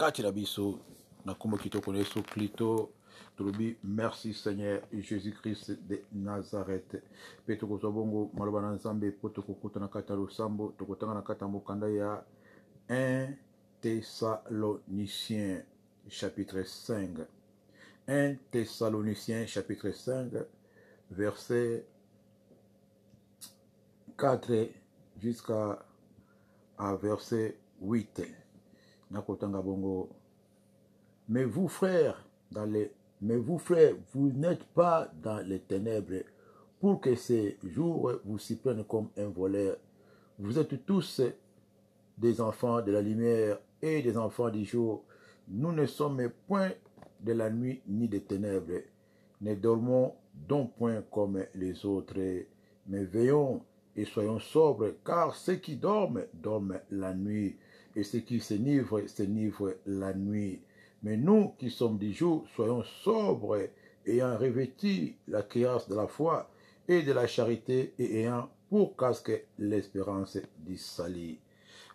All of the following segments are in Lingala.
kati na biso na kombo kitoko na Yesu Kristo tolobi merci Seigneur Jésus-Christ de Nazareth pe tokozwa bongo maloba na Nzambe po tokokuta na kati ya losambo tokotanga na kati ya mokanda ya 1 Thessaloniciens chapitre 5. 1 Thessaloniciens chapitre 5 verset 4 jusqu'à verset 8. Nakotanga bongo. Mais vous frères, vous n'êtes pas dans les ténèbres pour que ces jours vous s'y prennent comme un voleur. Vous êtes tous des enfants de la lumière et des enfants du jour. Nous ne sommes point de la nuit ni des ténèbres. Ne dormons donc point comme les autres, mais veillons et soyons sobres, car ceux qui dorment, dorment la nuit, et ceux qui s'enivrent la nuit. Mais nous qui sommes du jour, soyons sobres, ayant revêtu la cuirasse de la foi et de la charité, et ayant pour casque l'espérance du salut.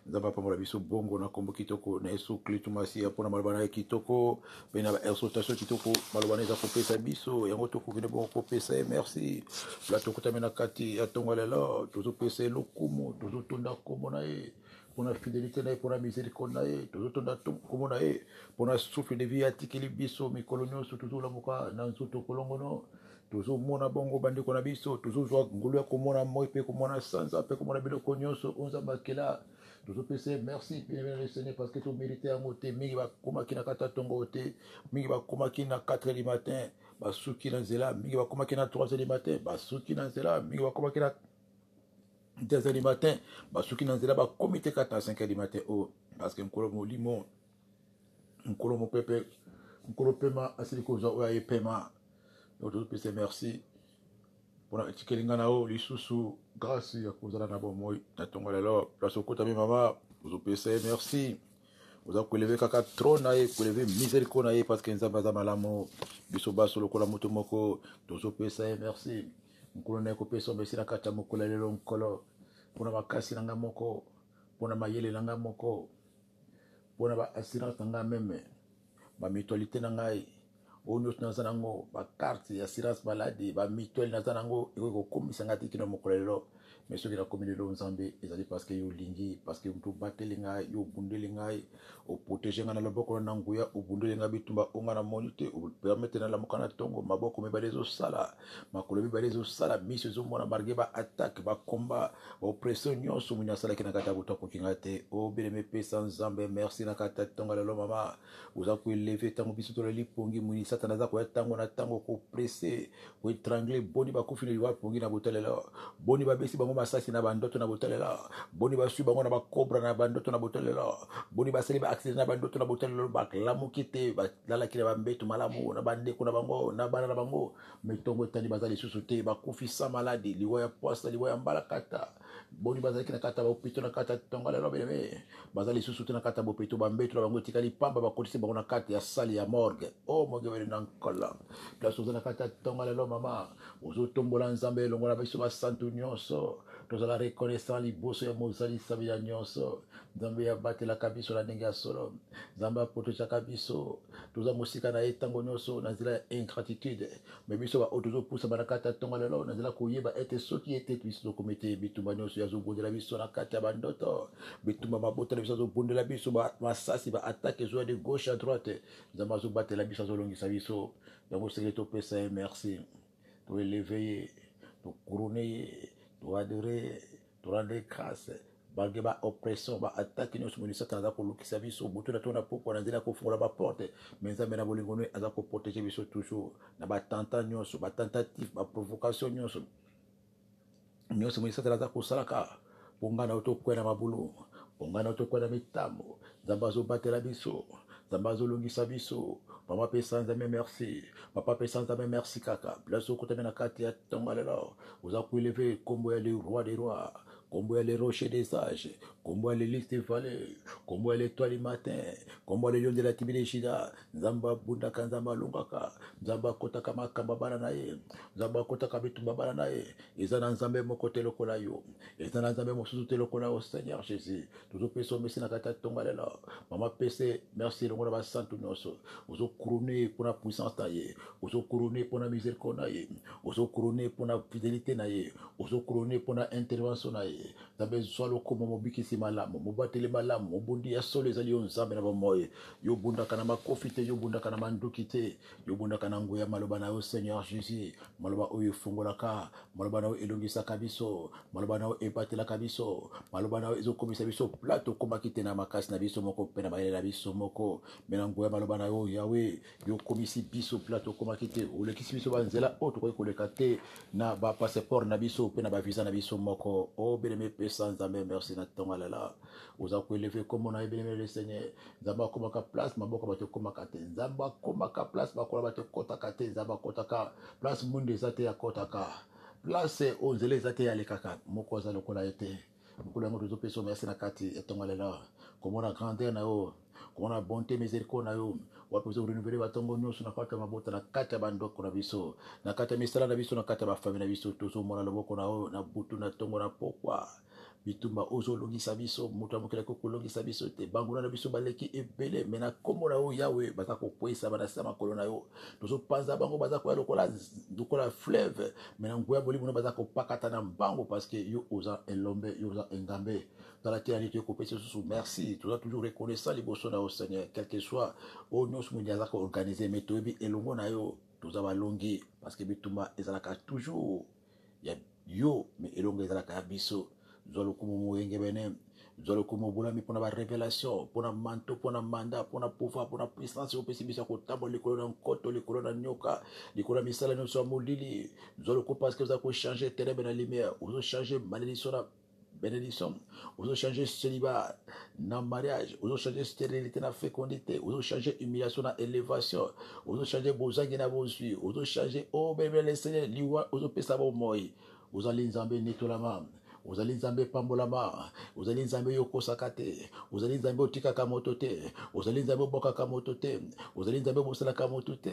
Nzamba pamola biso bongo na kombo kitoko na Yesu Kristo Masia pona malobana ya kitoko pena ba exhortation kitoko malobana za kopesa biso yango tokokende bongo kopesa merci la tokutame na kati atonga lelo tozopesa lokumu tozotonda kombo na ye pona fidélité na ye pona miséricorde na ye tozotonda kombo na ye pona souffle de vie atikeli biso mikolo nyonso tozolamuka na nzoto kolongono tozomona bongo bandeko na biso tozozwa ngolu ya komona moi pe komona sanza pe komona biloko nyonso onza bakela tozopesa merci bien Seigneur parce que tu mérites à monter mingi ba komaki na kata tongo te mingi ba komaki na 4h du matin ba suki na nzela mingi ba komaki na 3h du matin ba suki na nzela mingi ba komaki na 2h du matin ba suki na nzela ba komite kata 5h du matin oh parce que nkolo molimo nkolo mo pepe nkolo pema asili ko zo ya pema donc tozopesa merci pour la tikelinga na o lisusu grâce ya kozala na bomoi na tongo lelo place okota mi mama tozopesa merci oza koelever kaka trône na ye koelever miséricorde na ye parce que nzambe aza malamu biso baso lokola moto moko tozopesa merci nkolo na ye kopesa merci na kati ya mokolo lelo nkolo mpona makasi na nga moko mpona mayele na nga moko mpona ba assurance na nga meme bamitualité na ngai oyo nyonso naza nango bakarte ya assurance maladie bamituele naza nango ekoki kokomisa ngai te kino mokolo lelo mais soki nakomi lelo nzambe ezali parce que yo olingi parce que moto obateli ngai yo obundeli ngai oprotege ngai na loboko na nguya obundeli ngai bitumba onga na moni te opermete na lamuka na ntongo maboko mibale ezosala makolo mibale ezosala miso ezomona marge baattaque bakomba baoppression nyonso moni asalaki na kati ya buto akoki ngai te obelemi epesa nzambe merci na kati ya ntongo lelo mama oza koeleve ntango biso tolali pongi moni satana aza koya ntango na ntango kopresse koetrangle boni bakufi na liwa pongi na botalela boni babesi bango masasi na bandoto na botalela boni basui bango na bakobra na bandoto na botalela boni basali baaccident na bandoto na botalela bakelamuki te balalaki na bambeto malamu na bandeko na bango na bana na bango metongo etandi baza lisusu te bakufisa maladi liwa ya poisa liwa ya mbalakata boni bazalaki na kata bopito na kata tonga lelo beleme baza lisusu te na kata bopito bambeto na bango etikali pamba bakodisi bango na kati ya sali ya morgue o mogebele na nkola place oza na kati ya tonga lelo mama ozotombola nzambe elongo na biso basantu nyonso tozala reconnaissant liboso ya mozalisami ya nyonso nzambe ya batelaka biso na ndenge ya solo nzambe aprotegeaka biso toza mosika na ye ntango nyonso na nzela ya ingratitude me biso baoyo tozopusama na kati ya ntongo lelo na nzela koyeba ete soki ete biso tokomi te bitumba nyonso yazobundela biso na kati ya bandoto bitumba mabota na biso azobundela biso masasi baatake ezoya de gauche à droite nzambe azobatela biso azolongisa biso yango seke topesa ye merci toeleve ye tocourone ye toadore torande grâce malgré baoppression baattaque nyonso moni satana aza kolukisa biso butu na to na poko na nzela kofungola baporte mais nzambe na bolingo no aza koprotege biso toujours na batenta nyonso batentative baprovocation nyonso moni satana aza kosalaka mpo ngai na yo tokwena mabulu mpo ngai na yo tokwena mitambo nzambe azobatela biso nzambe azolongisa biso mama pesa nzambe merci papa pesa nzambe merci kaka place okotami na kati ya ntongo lelo oza koeleve kombo ya le roi des rois Combo les rochers des sages, combo les listes des vallées, combo les toits du matin, combo les lions de la Tibideshida, Zamba Bundaka Zamba Lungaka, Zamba Kotaka Makamba Baranaye, Zamba Kotaka Bitumba Baranaye, Ezana Zambe Mokote Lokolayo, Ezana Zambe Mosute Lokola au Seigneur Jésus, tous les personnes merci Nakata Tongalela, Maman PC, merci Longora Basantu Noso, vous avez couronné pour la puissance taillée, vous avez couronné pour la miséricorde naïe, vous avez couronné pour la fidélité naïe, vous avez couronné pour la intervention naïe. Zambe swalo ko mobiki si malamu mobatele malamu mobundi ya solo ezali yo nzambe na bamoye yo bunda kana makofite yo bunda kana mandukite yo bunda kana nguya maloba na yo Seigneur Jésus maloba oyo fungolaka maloba na yo elongisaka biso maloba na yo epatelaka biso maloba na yo ezokomisa biso plateau komakite na makasi na biso moko pe na bayele na biso moko mena nguya maloba na yo Yahweh yo komisi biso plateau komakite olekisi biso banzela oyo tokoki koleka te na ba passeport na biso pe na ba visa na biso moko o bénémoine sans Zambé merci na tonga là vous avez élevé comme on a bénémoine le Seigneur Zamba komaka place maboko bato komaka te Zamba komaka place bakola bato kotaka te Zamba kotaka place munde zate ya kotaka place ozele zate ya lekaka moko za lokola ete mokolo yango tozopeso merci na kati ya tonga là comme on a grandeur na yo comme on a bonté miséricorde na yo wapozo renouveler batongo nyonso na kati ya mabota na kati ya bandoko na biso na kati ya misala na biso na kati ya bafamile na biso tozomona loboko na yo na butu na tongo na pokwa bitumba ozolongisa biso moto ya mokili kolongisa biso te banguna na biso baleki ebele me na kombo na yo Yawe baza kokweyisa banasi ya makolo na yo tozopanza bango baza koya lokola fleuve me na nguya bolimo no baza kopakata na mbango parce que yo oza elombe yo oza engambe dans la terre tu kopesa susu merci tu dois toujours reconnaissant liboso na yo Seigneur quel que soit o nyonso mo nyaza ko organiser mais toyebi elongo na yo toza balongi parce que bitumba ezalaka toujours ya yo mais elongo ezalaka ya biso zolo kumu moyenge bene zolo kumu bulami pona ba révélation pona manto pona mandat pona pouvoir pona puissance au pesibisa ko tabo likolo na nkoto likolo na nyoka likolo misala no so molili zolo ko parce que vous avez changer ténèbres na lumière vous avez changer malédiction na bénédiction vous avez changer célibat na mariage vous avez changer stérilité na fécondité vous avez changer humiliation na élévation vous avez changer bozangi na bozui vous avez changer oh bébé le Seigneur liwa vous avez pesa bo moyi vous allez nzambe netolama vous allez nzambe pambolama vous allez nzambe yokosaka te vous allez nzambe otikaka moto te vous allez nzambe obokaka moto te vous allez nzambe bosalaka moto te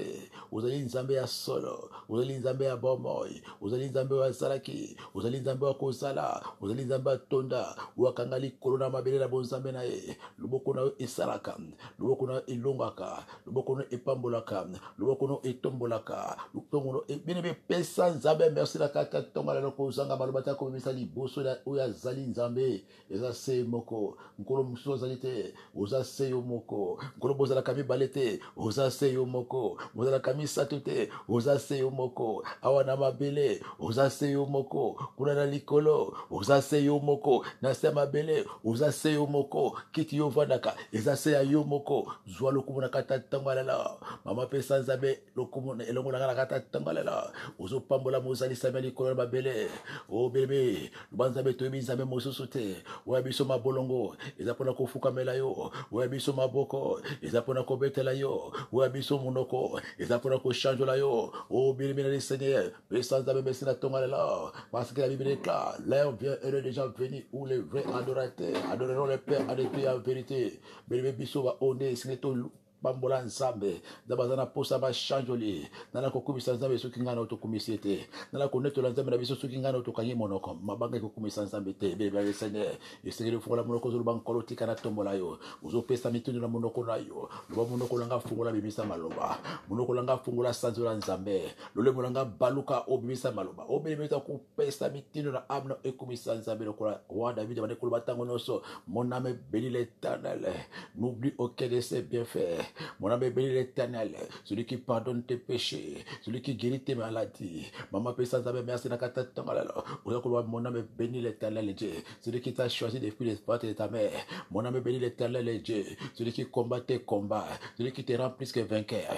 vous allez nzambe ya solo vous allez nzambe ya bomoi vous allez nzambe ya salaki vous allez nzambe ya kozala vous allez nzambe ya tonda wakanga likolo na mabele na bonzambe na ye loboko na yo esalaka loboko na yo elongaka loboko na yo epambolaka loboko na yo etombolaka loboko na yo bien pesa nzambe merci la kata tonga la kozanga maloba ta ko misa liboso oya zali nzambe eza se moko nkolo mususu azali te oza se yo moko nkolo bozalaka mibale te oza se yo moko bozalaka misato te oza se yo moko awa na mabele oza se yo moko kuna na likolo oza se yo moko na se mabele oza se yo moko kiti yo vandaka eza se ya yo moko zwa lokumu na kata tangalala mama pesa nzambe lokumu elongo na kata kata tangalala ozopambola mozalisa ya likolo na mabele o bebe banzambe toyebi nzambe mosusu te oya biso mabolongo eza mpona kofukamela yo oya biso maboko eza mpona kobetela yo oya biso monoko eza mpona kochangeola yo o bilimina le Seigneur pesa nzambe merci na tongalela parce que la Bible déclare l'heure vient et l'heure est déjà venue où les vrais adorateurs adoreront le Père en esprit et en vérité bilime biso baone esengeli bambola nzambe nzambe na posa bachangeoli nana kokumisa nzambe soki ngana otokumisi te nana konetola nzambe na biso soki ngana otokangi monoko mabanga ekokumisa nzambe te bebale Seigneur esengeli ofungola monoko ozoloba nkolo tika na tombola yo ozopesa mitundo na monoko na yo loba monoko nanga fungola bimisa maloba monoko nanga fungola sanzola nzambe lolemo nanga baluka obimisa maloba obimisa kopesa mitundo na amna ekumisa nzambe lokola roi David bande koloba tango nyonso mon âme bénit l'Éternel n'oublie aucun de ses bienfaits. Mon âme bénit l'Éternel, celui qui pardonne tes péchés, celui qui guérit tes maladies. Maman pesa nzambe merci na kata tangala. Mon âme bénit l'Éternel Dieu, celui qui t'a choisi depuis l'espace de ta mère. Mon âme bénit l'Éternel Dieu, celui qui combat tes combats, celui qui te rend plus que vainqueur.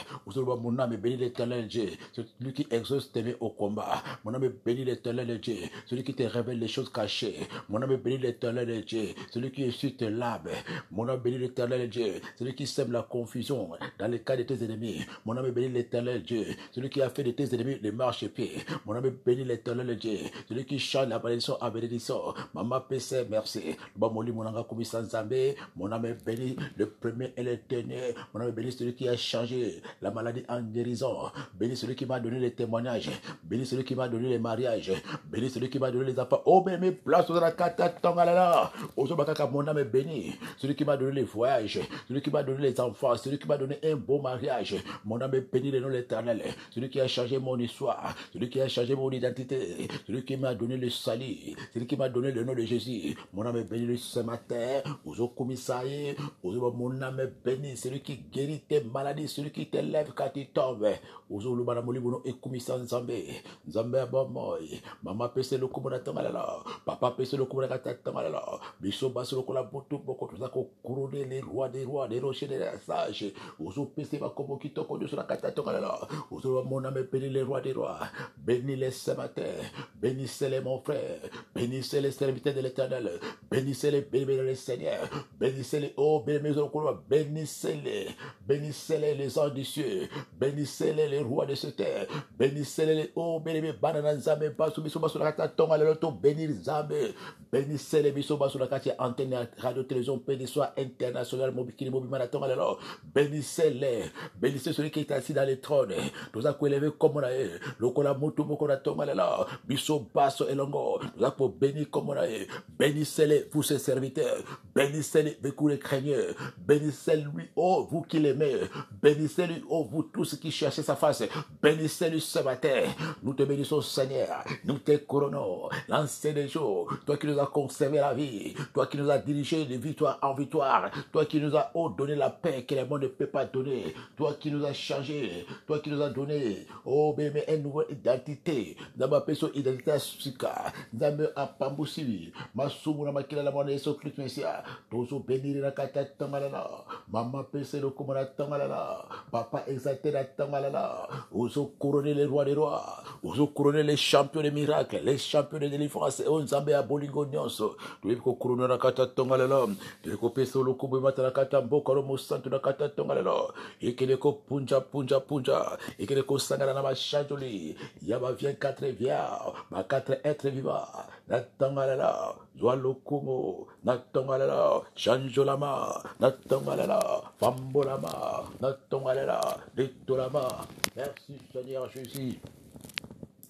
Mon âme bénit l'Éternel Dieu, celui qui exauce tes mains au combat. Mon âme bénit l'Éternel Dieu, celui qui te révèle les choses cachées. Mon âme bénit l'Éternel Dieu, celui qui essuie tes larmes. Mon âme bénit l'Éternel Dieu, celui qui sème la confusion. provision dans le cas de tes ennemis. Mon âme bénit l'Éternel Dieu, celui qui a fait de tes ennemis les marchepieds. Mon âme bénit l'Éternel Dieu, celui qui chante la bénédiction à bénédiction. Maman PC, merci. Mon âme bénit le premier et le dernier. Mon âme bénit celui qui a changé la maladie en guérison. Bénis celui qui m'a donné les témoignages. Bénis celui qui m'a donné les mariages. Bénis celui qui m'a donné les enfants. Oh, mais mes places dans la katatangalala. Mon âme bénit celui qui m'a donné les voyages. Celui qui m'a donné les enfants. Celui qui m'a donné un beau mariage. Mon âme bénit le nom de l'Éternel. Celui qui a changé mon histoire. Celui qui a changé mon identité. Celui qui m'a donné le salut. Celui qui m'a donné le nom de Jésus. Mon âme bénit ce matin. Mon âme bénit celui qui guérit tes maladies. Celui qui t'élève quand tu tombes. Uzulu bana mulibuno ekumisa nzambe nzambe abomoy mama pese le kumuna tangalala papa pese le kumuna tangalala biso baso le kola botu boko tuza ko couronner les rois des rochers des sages uzu pese ba komo kitoko de sur la kata tangalala uzu mon âme bénis les rois des rois bénis les ce matin bénissez-les mon frère bénissez les serviteurs de l'Éternel bénissez les bénis les seigneurs bénissez-les oh bénissez-les bénissez-les les anges du cieux bénissez-les les rois de cette terre, bénissez-les, oh, bénissez-les, banana zame, basu, biso, basu, la kata, tonga, le loto, bénir zame, bénissez-les, biso, basu, la kata, antenne, radio, télévision, bénis, soit international, mobile, mobile, manatonga, le loto, bénissez-les, bénissez celui qui est assis dans les trônes, nous avons élevé comme on a eu, le kola, mutu, mokona, tonga, le loto, biso, basso, elongo, nous avons béni comme on a eu, bénissez-les, vous, ses serviteurs, bénissez-les, vous, les craigneux, bénissez-lui, oh, vous qui l'aimez, bénissez-lui, oh, vous tous qui cherchez sa face, bénissez-le ce matin. Nous te bénissons, Seigneur. Nous te couronnons. L'ancien des jours, toi qui nous as conservé la vie, toi qui nous as dirigé de victoire en victoire, toi qui nous as donné la paix que le monde ne peut pas donner, toi qui nous as changé, toi qui nous as donné, oh, bébé, une nouvelle identité. D'abord, personne identité à Suka, d'abord à Pambousivi, Masumura Makila la monnaie sur Christ Messia, Tozo bénir la kata tangalala, maman pèse le kumara tangalala, papa exalté la tangalala. Oso couronner les rois des rois, oso couronner les champions des miracles, les champions de délivrance, et on zambé à Bolingo Nyonso, tu veux couronner la kata tongalala, tu veux peso le kubu mata la kata mbokoro mosantu la kata tongalala, et que les ko punja, et que les ko sangana na ma chajoli, yaba vient 4 viens, ma 4 êtres vivants, la tangalala, zoa le kumo, na tangalala, chanjolama, na tangalala, fambolama, na tangalala, litolama. Merci Seigneur Jésus.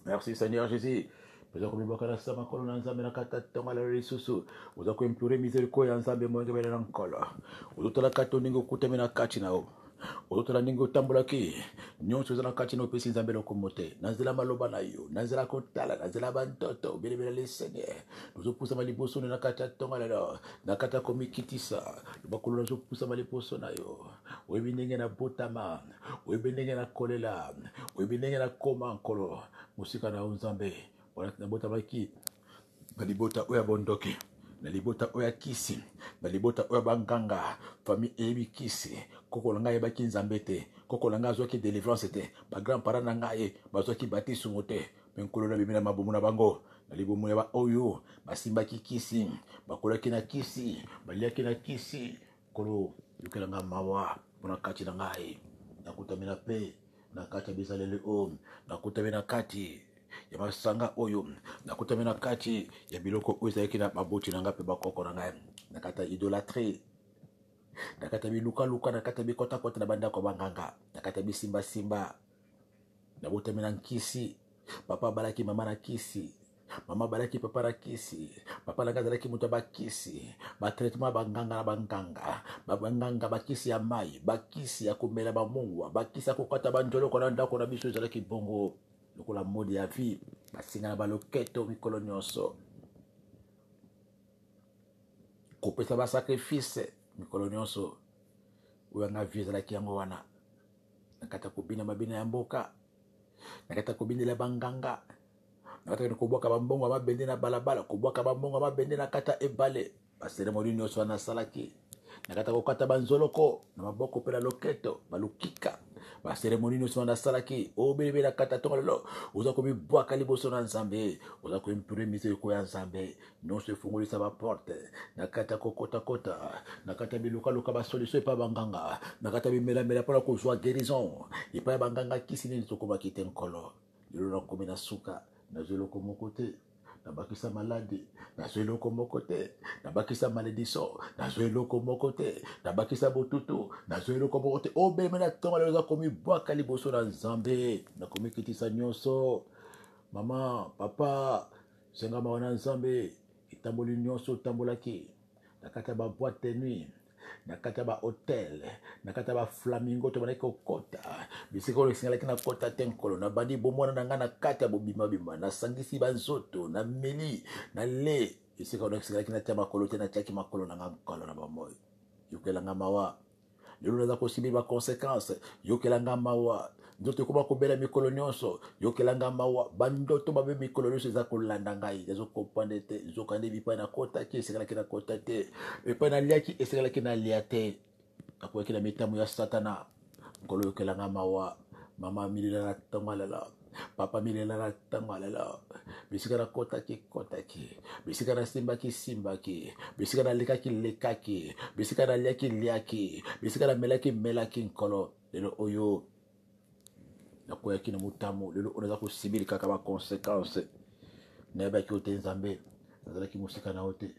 Merci Seigneur Jésus. Vous avez bakala sama kolona nzambe na kata tonga la lisusu. Vous avez imploré miséricorde nzambe mo ngebe na nkola. Vous tola kato ningo kuteme na kati nao. Otola ningo tambolaki nyonso zana kati no pesi nzambe lokomote nazela maloba na yo nazela kotala nazela bantoto belebele le Seigneur nous poussa maliboso na kata tonga la na kata komikitisa bakolo zo poussa maliboso na yo webi ndenge na botama webi ndenge na kolela webi ndenge na koma nkolo musika na nzambe wala na botama ki balibota oya bondoke na libota oya kisi na libota oya banganga famille ebi kisi koko langa ye baki nzambe te koko langa azwaki délivrance te ba grand parents na ngai bazwaki baptême te menkolo na bimina mabomu na bango na libomu ya ba oyo basimbaki kisi bakolaki na kisi baliaki na kisi kolo yokelanga mawa mpona kati na ngai nakutamina pe na kati ya bizaleli o nakutamina kati ya masanga oyo nakutamina kati ya biloko oyo ezalaki na maboti na ngai mpe bakoko na ngai nakata idolâtrie nakata bilukaluka nakata bikotakota na bandako banganga nakata bisimbasimba nabotami na nkisi papa balaki mama na kisi mama balaki papa na kisi papa nanga azalaki moto bakisi batraitement banganga na banganga bakisi ya mai bakisi ya komela bamongwa bakisi ya kokata banjoloko na ndako na biso ezalaki bongo lokola mode ya vie basinga na baloketo mikolo nyonso kopesa basacrifice mikolo nyonso oyo anga vie ezalaki yango wana nakata kobina mabina ya mboka nakata kobindela banganga nakata kobwaka bambongo mabende na balabala kobwaka bambongo mabende na kata ebale baseremoni nyonso wana asalaki nakata kokata banzoloko na maboko mpe na loketo balukika ba cérémonie nyonso nasalaki obelebe na kata ntongo lelo oza komibwaka liboso na nzambe oza koimpure mizeko ya nzambe nyonso efungolisa baporte na kati ya kokotakota na kati ya bilukaluka basolution epai ya banganga na kati ya bimelamela mpona kozwa guérison epai ya banganga kisi nini tokomaki te nkolo lelo nakomi na suka nazwi eloko moko te nabakisa maladi nazwi eloko moko te nabakisa malédiction nazwi eloko moko te nabakisa botutu nazwi eloko moko te obeleme na ntongo lelo eza komibwaka liboso na nzambe nakomikitisa nyonso mama papa sengama wana nzambe etamboli nyonso otambolaki na kati ya baboite de nuit na kati ya bahotel na kati ya baflamingo tobanaki kokota bisika oyo esengelaki na kota te nkolo nabandi bomwana na ngai na kati ya bobimabima nasangisi banzoto na meli na le bisika oyo esengelaki natia makolo te natiaki makolo na ngai nkolo na bamoi yokelanga mawa lelo naza kosibili baconséquence yokelanga mawa nzoto ekoma kobela mikolo nyonso yokelanga mawa bandoto babe mikolo nyonso eza kolanda ngai ezokopande te nzokande bipai nakotaki esengelaki nakota te epai naliaki esengelaki nalia te nakoyaki na mitamo ya satana nkolo yokelanga mawa mama milela na ntongo lela papa milela na ntongo lela bisika nakotaki bisika nasimbaki bisika nalekaki bisika naliaki bisika namelaki nkolo lelo oyo nakoyaki na mutamu lelo oyo naza kosibili kaka baconséquence nayebaki yo te nzambe nazalaki mosika na yo te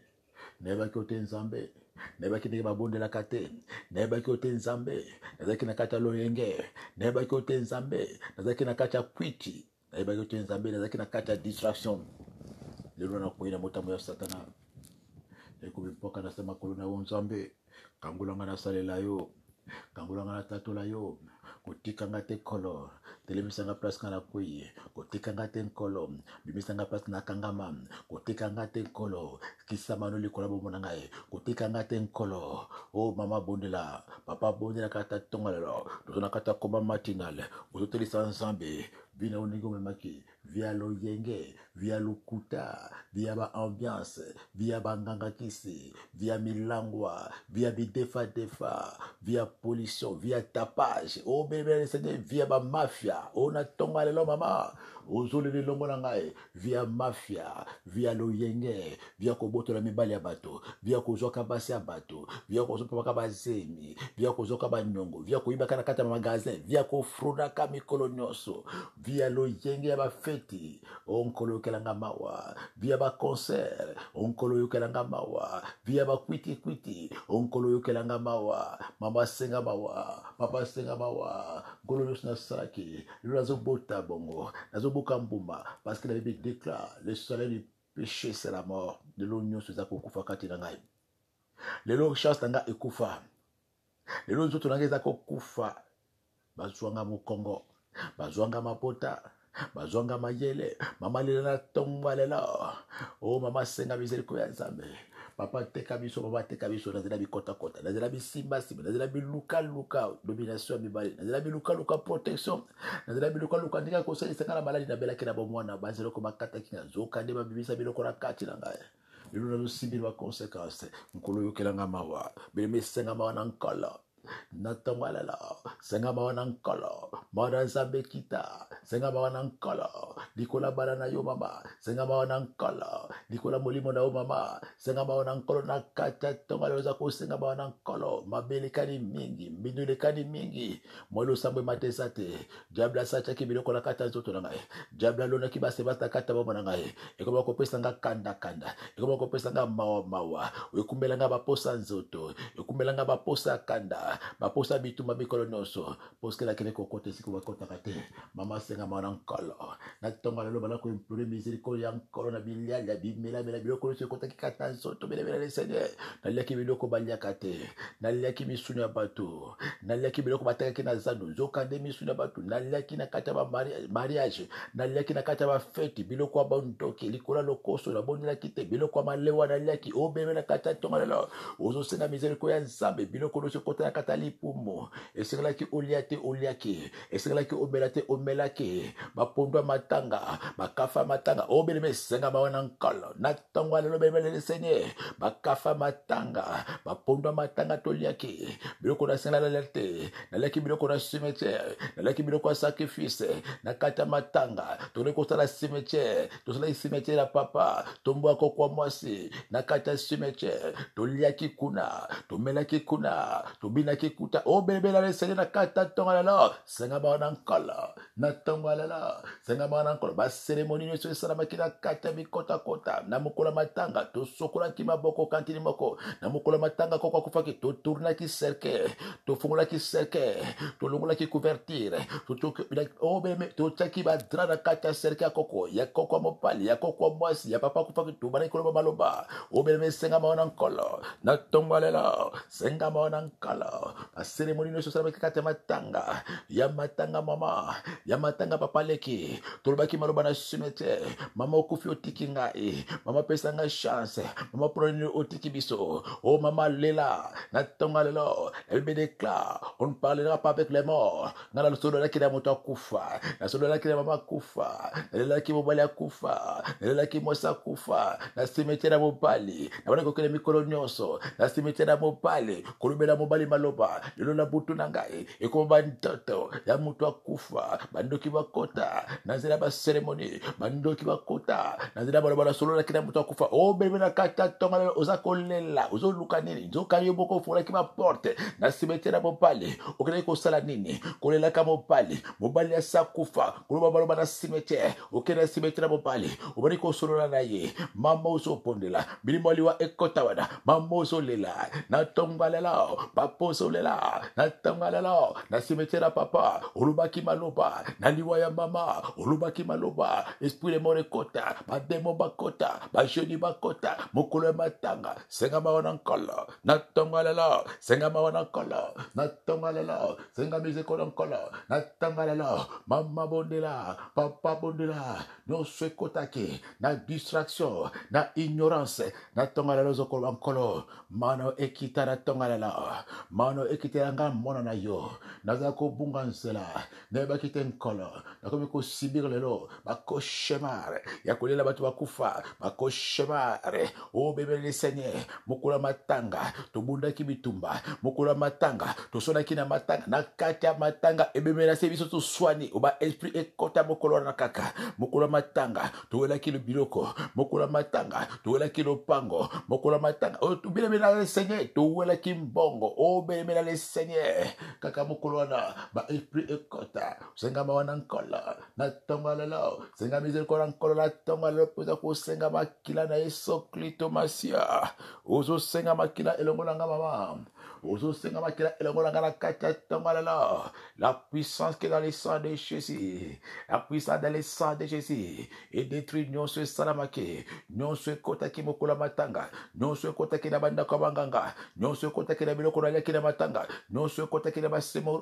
nayebaki yo te nzambe nayebaki ndenge babondelaka te nayebaki yo te nzambe nazalaki na kati ya loyenge nayebaki yo te nzambe nazalaki na kati ya kwiti nayebaki yo te nzambe nazalaki na kati ya distraction lelo nakoyi na mutamu ya satana ekomipoka na se makolo na yo nzambe kangolanga nasalela yo kangolanga natatola yo kotikanga te nkolo telemisanga place nga nakwei kotikanga te nkolo bimisanga place nakangama kotikanga te nkolo kisamano likolo bomona ngai kotikanga te nkolo o mama bondela papa bondela kata ntongo lelo tozo na kata komba matinale ozotelisa nzambe bina oningi omemaki via loyenge via lokuta via baambiance via banganga kisi via milangwa via bidefa via pollution via tapage obebelesenge via bamafia ona tonga lelo mama ozoleli longo na ngai via mafia via loyenge via kobotola mibali ya bato via kozwaka basi ya bato via kozopaka bazemi via kozwaka banyongo via koyibaka na kati ya magasin via kofrunaka mikolo nyonso via loyenge ya bafeti onkolo yokelanga mawa via baconcert onkolo yokelanga mawa via bakwiti onkolo yokelanga mawa mama senga mawa papa senga mawa nkolo nyonso nasalaki lelo nazobota bongo nazobuka mbuma parce que la Bible déclare le salaire du péché c'est la mort lelo nyonso eza kokufa kati na ngai lelo chance na ngai ekufa lelo nzoto na ngai eza kokufa bazwanga mokongo bazwanga mapota bazwanga mayele mama lela na ntongo lela o mama senga mizeliko ya nzambe papa teka biso mama teka biso nazela bikotakota nazela bisimbasimba nazela bilukaluka domination ya mibali nazela bilukaluka protection nazela bilukaluka ndenge kosalisaka na maladi nabelaki na bomwana banzeloko bakataki na zoka nde babimisa biloko na kati na ngai lelo nazosimbili baconséquence nkolo yokelanga mawa beleme esenga mawa na nkolo natongo lela senga mawa na nkolo mawa na nzambe kita senga mawa na nkolo likola bana na yo mama senga mawa na nkolo likola molimo na yo mama senga mawa na nkolo na kati ya tongo lelo oza kosenga mawa na nkolo mabelekani mingi mbindu elekani mingi mwelo sambwe matesa te diable asatiaki biloko na kati ya nzoto na ngai diable alonaki basebasi na kati ya bomona na ngai ekoma kopesa nga kandakanda ekoma kopesa nga mawa ekumbelanga baposa nzoto ekumbelanga baposa kanda baposa bituma mikolo nyonso poske nakende kokota esika bakotaka te mama senga mawa na nkolo na ntongo lelo bala koimplore miséricorde ya nkolo na bilialia bimelamela biloko nyonso ekotaki kati na nzoto belemela le seigneur naliaki biloko baliaka te naliaki misuni ya bato naliaki biloko batakaki na zando nzokande misuni ya bato naliaki na kati ya bamariage naliaki na kati ya bafeti biloko ya bandoki likolo ya lokoso nabondelaki te biloko ya malewa naliaki obeme na kati ya ntongo lelo ozosenga miséricorde ya nzambe biloko nyonso ekota na kati ya lipumu esengelaki olia te oliaki esengelaki omela te omelaki matangaki, bapondwa matanga, bakafa matanga, obeleme senga bawana nkolo, natongwa lelo bebele Seigneur, bakafa matanga, bapondwa matanga toliaki, biloko na senga la lerte, nalaki biloko na cimetière, nalaki biloko na sacrifice, nakata matanga, toleko la cimetière, tosala cimetière la papa, tombo akokwa mwasi, nakata cimetière, toliaki kuna, tomelaki kuna, tobinaki kuta, obelebe le Seigneur nakata tonga lelo, senga bawana nkolo, natonga lelo, senga bawana nkolo, ba cérémonie nyonso esalamaki na kata mikota kota, na mokola matanga, tosokolaki maboko kantini moko, na mokola matanga koko kufaki, totournaki cercle, tofungolaki cercle, tolongolaki couverture, totiaki badra na kata cercle ya koko, ya koko mopali, ya koko mwasi, ya papa kufaki, tobani koloba maloba, obeleme senga bawana nkolo, natonga lelo, senga bawana nkolo, ba cérémonie nyonso esalamaki kata matanga, ya matanga mama, ya matanga papa leki, tolobaki maloba na cimetière, mama okufi otiki ngai, mama pesa ngai chance, mama proni otiki biso, oh mama lela, na tonga lelo, elle me déclare, on ne parlera pas avec les morts, ngala solo laki na moto akufa, na solo laki na mama kufa, na laki mobali akufa, na laki mosa kufa, na cimetière na mobali, na wana kokele mikolo nyonso, na cimetière na mobali, kolubela mobali maloba, lelo na butu na ngai, ekoma ntoto, ya moto akufa, bandoki bakota, na nzela ba cérémonie, bandoki bakota, na nzela baloba na solo laki na moto akufa, oh bebe na kata tonga lelo, oza kolela, ozo luka nini, nzoka yo boko fulaki ma porte, na cimetière na mobali, okele kosala nini, kolelaka mobali, mobali ya sakufa, koloba baloba na cimetière, okele na cimetière na mobali, obani kosolola na ye, mama ozo pondela, bilimo liwa ekota wana, mama ozo lela, na tonga lelo, papa ozo lela, na tonga lelo, na cimetière na papa, olubaki maloba, na liwa ya mama, olubaki maloba, esprit le mone kota, bademo bakota, bajeni bakota, mokolo ya matanga, senga mawana nkolo, na tonga lelo, senga mawana nkolo, na tonga lelo, senga mizekolo nkolo, na tonga lelo, mama bondela, papa bondela, nyonso ekotaki, na distraction, na ignorance, na tonga lelo zokolo nkolo, mano ekita na tonga lelo, mano ekita nga mona na yo, naza kobunga nzela, nayebaki te nkolo, nakomi kosibir lelo, bakoshemare, ya kolela bato bakufa, bakoshemare, o bebe le Seigneur, mokolo matanga, tobundaki bitumba, mokolo matanga, tosonaki na matanga, na kati ya matanga, ebebe na sebiso toswani, oba esprit ekota mokolo na kaka, mokolo matanga, towelaki le biloko, mokolo matanga, towelaki le pango, mokolo matanga, o tubile na le Seigneur, towelaki mbongo, o bebe na le Seigneur, kaka mokolo na, ba esprit ekota, senga mawana nkola, na tonga lelo, senga mizekolo nkola, na tonga lelo, poza kosenga makila na Yesu Kristo Masia, ozo senga makila elongola nga mama, ozo senga makila elongola nga na kati ya tonga lelo, la puissance qui est dans le sang de Jésus, la puissance dans le sang de Jésus, et détruit nyonso esalamaki, nyonso ekotaki mokolo matanga, nyonso ekotaki na banda kwa banganga, nyonso ekotaki na biloko na liaki na matanga, nyonso ekotaki na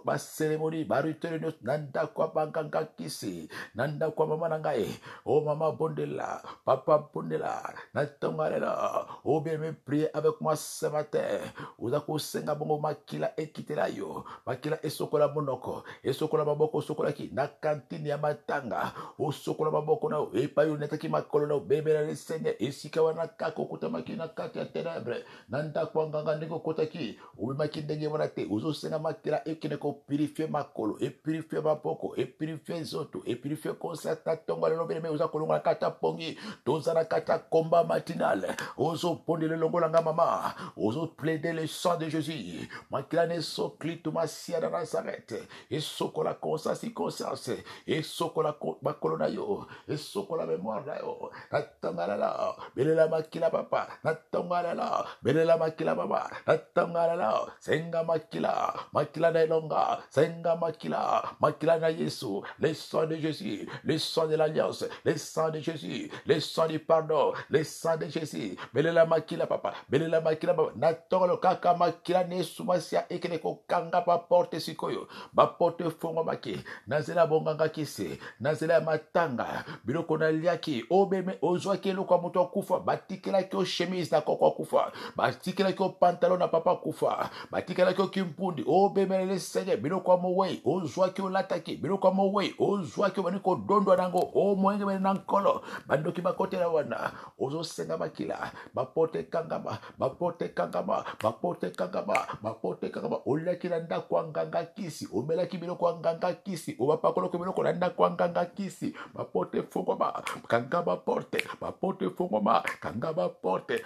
baseremoni, barutere nyonso, nanda kwa banganga kisi, nanda kwa mama na ngai, oh mama bondela, papa bondela, na tonga lelo, oh bien me prier avec moi ce matin, uza kusenga bongo makila ekitela yo, makila esokola monoko, esokola maboko sokolaki, na kantini ya matanga, osokola maboko na epayo netaki makolo na bebe na le Seigneur, esika wana kako kutamaki na kati ya ténèbres, nanda kwa nganga ndeko kotaki, ubimaki ndenge wana te, uzo senga makila ekine ko purifier makolo, e purifier maboko, e purifier zoto, e purifier konsata tonga lelo bebe uza kolonga kata pongi, toza na kata komba matinal, ozo ponde le longo langa mama, ozo plaider le sang de Jésus, makila ne soklitu masia na Nazareth, et sokola conscience conscience, et sokola bakolo yo, et sokola mémoire na yo, na tonga lelo, belela makila papa, na tonga lelo, belela makila baba, na tonga lelo, senga makila, makila na elonga, senga makila, makila na Yesu, le sang de Jésus, le sang de l'alliance, le sang de Jésus, le sang du pardon, le sang de Jésus, belela makila papa, belela makila baba, na tonga lo kaka makila ne sumasia ekele ko kanga ba porte sikoyo ba porte fongo maki nazela bonganga kisi nazela matanga biloko na liaki obeme ozwaki eloko ya moto akufa batikelaki o chemise na koko akufa batikelaki o pantalon na papa akufa batikelaki o kimpundi obemelele seigneur biloko ya mowei ozwaki olataki biloko ya mowei ozwaki obani kodondwa nango omoyengemene na nkolo bandoki bakotela wana ozosenga makila baporte kangama baporte kangama baporte kangama baporte kangama oliaki na ndako ya nganga kisi omelaki biloko ya nganga kisi obapakolaki biloko na ndako ya nganga kisi baporte fongoma kanga baporte fongoma kanga baporte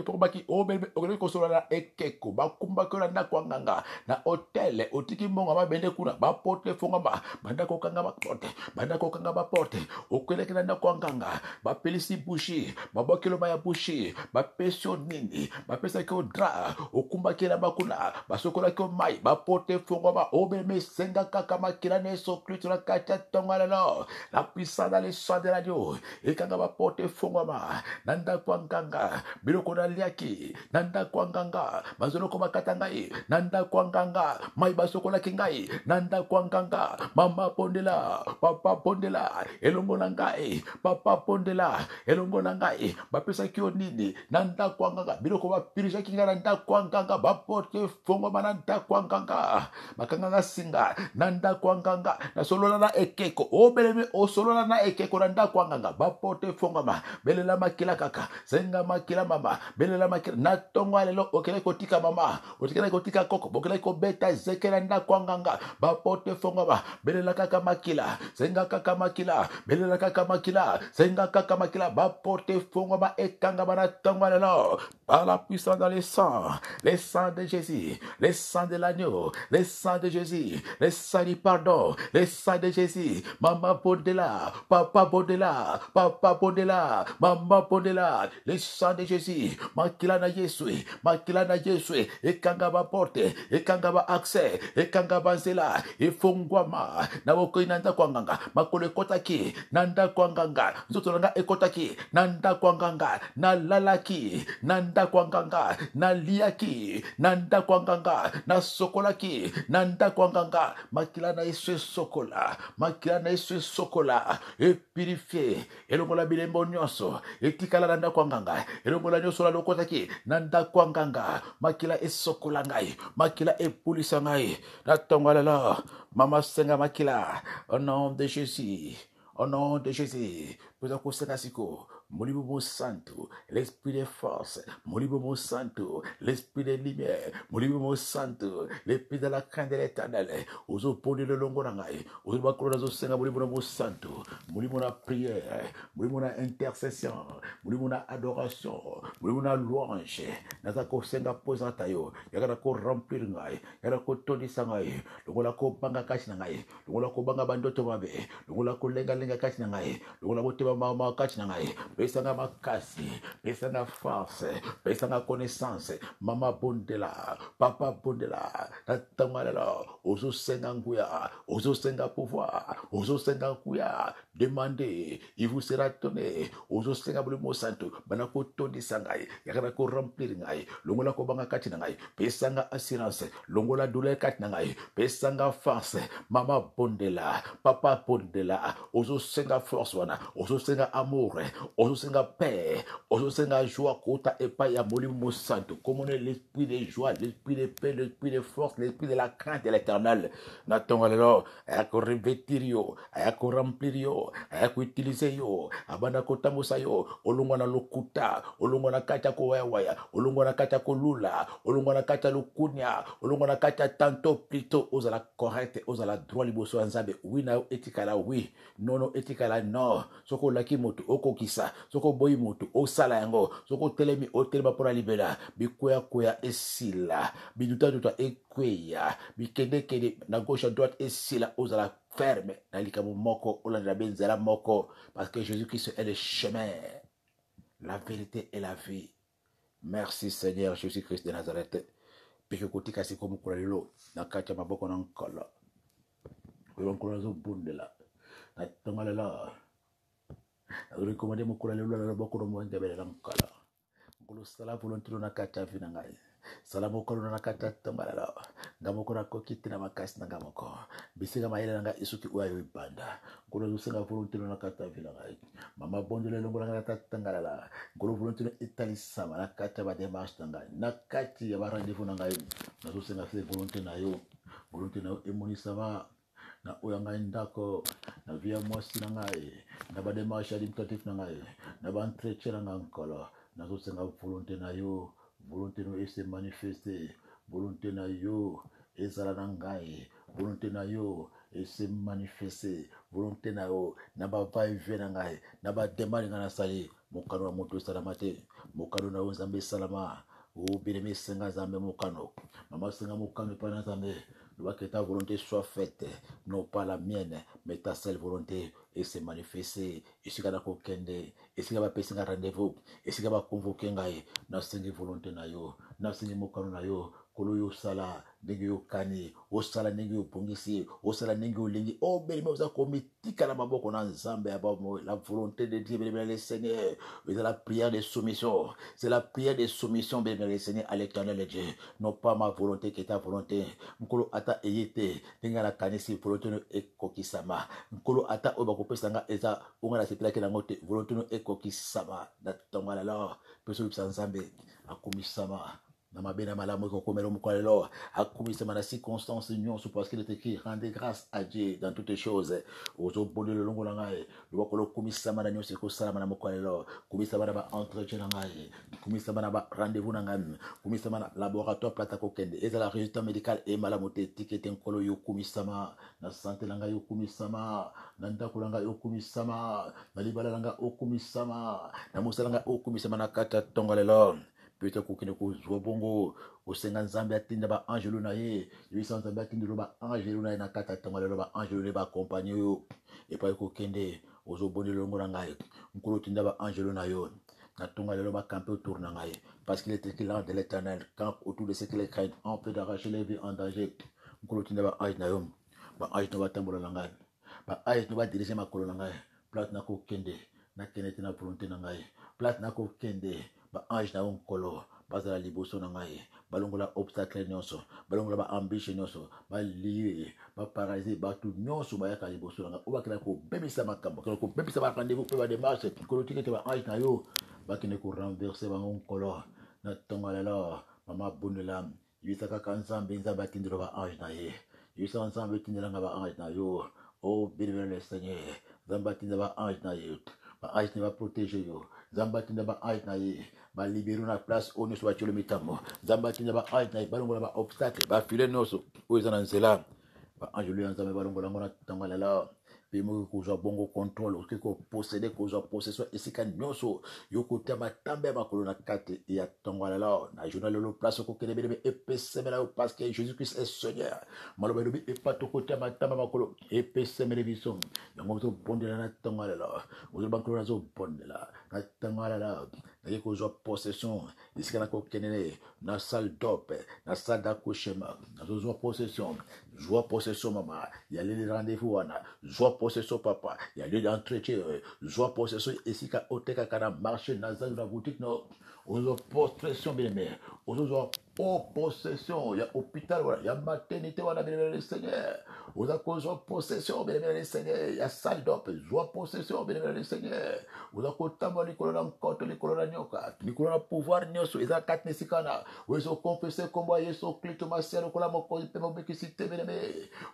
fongomaki ogeleki kosolola na ekeko bakumbaki na ndako ya nganga na hotel otiki mbongo mabende kuna baporte fongoma bandako kanga baporte bandako kanga baporte okeleki na ndako ya nganga bapelisi bushi babokelo ya bushi bapesio nini bapesaki odra okumbaki na bakuna basokolaki mai baporte fongoma obeme senga kaka makila neso kristo na kati ya tongo lelo la puissance dans le sang de l'agneau ekanga baporte fongoma na ndako ya nganga biloko na liaki na ndako ya nganga bazoloko bakata ngai na ndako ya nganga mai basokolaki ngai na ndako ya nganga mama pondela papa pondela elongo na ngai papa pondela elongo na ngai bapesaki yo nini na ndako ya nganga biloko bapirijaki ngai na ndako ya nganga baporte fongoma na ndako ya nganga bakanganga singa na ndako ya nganga nasolola na ekeko obeleme osolola na ekeko na ndako ya nganga baporte fongoma belela makila kaka senga makila mama belela makila na tongo ya lelo okeleki kotika mama okeleki kotika koko bokeleki kobeta zeke na ndako ya nganga baporte fongoma belela kaka makila senga kaka makila belela kaka makila senga kaka makila baporte fongoma ekangama na tongo ya lelo par la puissance dans les sangs de Jésus, les sangs de l'agneau, les sangs de Jésus, les sangs du pardon, les sangs de Jésus, maman Bondela, papa Bondela, papa Bondela, maman Bondela, les sangs de Jésus, makila na Yesu, ekangaba porte, ekangaba accès, ekangaba nzela, efongwama, na woko inanda kwa nganga, makole kotaki, nanda kwa nganga, nzoto nanga ekotaki, nanda kwa nganga, na lalaki, nanda kwa nganga, na liaki, nanda kwa nganga, na sokolaki, nanda kwa nganga, makila na Yesu sokola, makila na Yesu sokola, e purifié, elongola bilembo nyonso, etikala nanda kwa nganga, elongola nyonso la lokotaki, nanda kwa nganga, makila esokola ngai, makila epulisa ngai, na tongola mama senga makila, au nom de Jésus, au nom de Jésus, pour akusenga siko, Molibobo Santo, l'esprit de force, Molibobo Santo, l'esprit de lumière, Molibobo Santo, l'esprit de la crainte de l'éternel, aux opposés de l'ongorangai, aux bakura zo senga Molibobo Santo, Molibona prière, Molibona intercession, Molibona adoration, Molibona louange, Nazako senga posatayo, Yagara ko remplir ngai, Yagara ko tondisa ngai, Logola ko banga kashi ngai, Logola ko banga bandoto mabe, Logola ko lenga kashi ngai, Logola ko teba mama kashi ngai, pesanga makasi, pesanga force, pesanga connaissance, mama bondela, papa bondela, natangalelo, ozo senga nguya, ozo senga pouvoir, ozo senga nguya, demandez, il vous sera donné, ozo senga bulimo santo, banako tondi sangai, yakana ko remplir ngai, longola ko banga kati ngai, pesanga assurance, longola douleur kati ngai, pesanga force, mama bondela, papa bondela, ozo senga force wana, ozo senga amour, ozo senga paix, ozo senga joie kota epa ya molimo santo, comme on est l'esprit de joie, l'esprit de paix, l'esprit de force, l'esprit de la crainte de l'éternel. Natong alors, ayako revêtir yo, ayako remplir yo, ayako utiliser yo, abanda kotambusa yo, olongwa na lokuta, olongwa na kata ko waya, olongwa na kata ko lula, olongwa na kata lukunya, olongwa na kata tanto plutôt aux la correcte, aux la droit liboso anzabe, oui na etikala oui, non etikala non, soko laki moto okokisa, soko boyi moto osala yango, soko telemi otelema pona libela, bikoya esila, biduta duta ekweya, bikende na gauche à droite esila ozala ferme na likamo moko olanda benzela moko, parce que Jésus-Christ est le chemin, la vérité et la vie. Merci Seigneur Jésus-Christ de Nazareth. Peke kotika siko mukula lilo na kacha maboko na nkolo. Kwa nkolo zo bundela. Na tongalela. Recommandé mukula lilo na boko no mwende bele na nkolo. Nkolo sala volonté na kacha vina ngai. salamoko na kata tombalala ngamoko na kokiti na makasi na ngamoko bisika mayele nanga isuki uayo ibanda ngolo lusenga volonté na kata vilanga mama bondele longola na kata tangalala ngolo volonté itali sama na kata ba démarche tanga na kati ya ba rendez-vous na ngai na lusenga fe volonté na yo emoni sama na oyanga ndako na via mwasi na ngai na ba démarche administrative na ngai na ba entretien na nkolo na lusenga volonté na yo volonté no ese manifester volonté na yo ezala na ngai volonté na yo ese manifester volonté na yo na ba va et vient na ngai na ba demande na sali mokano wa moto salama te mokano na yo nzambe salama o bireme senga nzambe mokano mama senga mokano pa na nzambe que ta volonté soit faite, non pas la mienne, mais ta seule volonté, et se manifester, et si tu as kokende, et si tu as passé un rendez-vous, et si tu as convoqué un gars, na sengi volonté na yo, na sengi mokano na yo, kolo yo sala, ndenge yo kani, o sala ndenge yo pongisi, o sala ndenge yo lingi, o beli mauza komitika na maboko na nzambe ya bamo, la volonté de Dieu, béni le Seigneur, c'est la prière de soumission, c'est la prière de soumission, béni le Seigneur, à l'éternel Dieu, non pas ma volonté qui est ta volonté, mkolo ata eyete, ndenge la kanisi, volonté no ekokisama, mkolo ata obakopesanga eza, unga la sepila kela ngote, volonté no ekokisama, na tonga la la, peso yipsa nzambe, akumisama, na mabena malamu kokomelo mukwalelo akumisa mana circonstance nyonso parce qu'il est écrit rendez grâce à Dieu dans toutes choses ozo bonde le longo langae lo ko kumisa mana nyonso ko sala mana mukwalelo kumisa mana ba entretien langae kumisa mana ba rendez-vous nangam kumisa mana laboratoire plata ko kende et la résultat médical et malamote ticket nkolo yo kumisa ma na santé langa yo kumisa ma na ndako langa yo kumisa ma na libala langa o kumisa ma na musala langa o kumisa mana kata tongolelo peut-être kokende kozwa bongo osenga nzambe atinda ba angelo na ye yebisa nzambe atinda ba angelo na ye na kata ntango lelo ba angelo ne ba accompagner yo epai kokende ozobonela longo na ngai nkolo tinda ba angelo na yo na tonga lelo ba camper autour na ngai parce qu'il est écrit là de l'éternel quand autour de ce qui les craignent on peut d'arracher les vies en danger nkolo tinda ba ange na yo ba ange no batambola na ngai ba ange no badiriger makolo na ngai plate na kokende na kende te na volonté na ngai plate na kokende ba ange na onkolo bazala liboso na ngai balongola obstacle nyonso balongola ba ambition nyonso balie ba paralyser batu nyonso bayaka liboso na ngai obakela ko bebisa makambo ko bebisa ba rendez-vous pe ba démarche ko tikete ba ange na yo bakene ko renverser ba onkolo na tonga lelo mama bonela yisaka kanzambe nzambe atindira ba ange na ye yisa nzambe atindira ba ange na yo oh béni le Seigneur nzambe atindira ba ange na ye ba ange va protéger yo nzambe atindira ba ange na ye ba libérer na place au nyonso batiolo mitambo nzambe atinda ba ange na ye balongola ba obstacle bafile nyonso oyo eza na nzela ba angelo ya nzambe balongola yango na ntango lelo mpe moki kozwa bongo contrôle okoki koposede kozwa possession esika nyonso yo kotia matambe ya makolo na kati ya ntango lelo na journal lelo place okokende belebe epesemela yo parce que Jésus Christ est Seigneur maloba elobi epa tokotia matambe ya makolo epesemele biso yango tobondela na ntango lelo ozoloba nkolo nazobondela na ntango lelo naye kozwa possession esika na kokende na salle d'op na salle d'accouchement nazozwa possession zwa possession mama ya leli rendez-vous wana zwa possession papa ya lieu d'entretien zwa possession esika otekaka na marché na zali na boutique no ozwa possession bien ozozwa possession ya hôpital wana ya maternité wana bien le Seigneur oza kozwa possession bien le Seigneur ya salle d'op zwa possession bien le Seigneur oza kotambola likolo na nkoto likolo na nyoka likolo na pouvoir nyonso eza kati na esika na ozo confesser kombo ya Yesu Kristo masiya lokola mokonzi mpe mobikisi te bien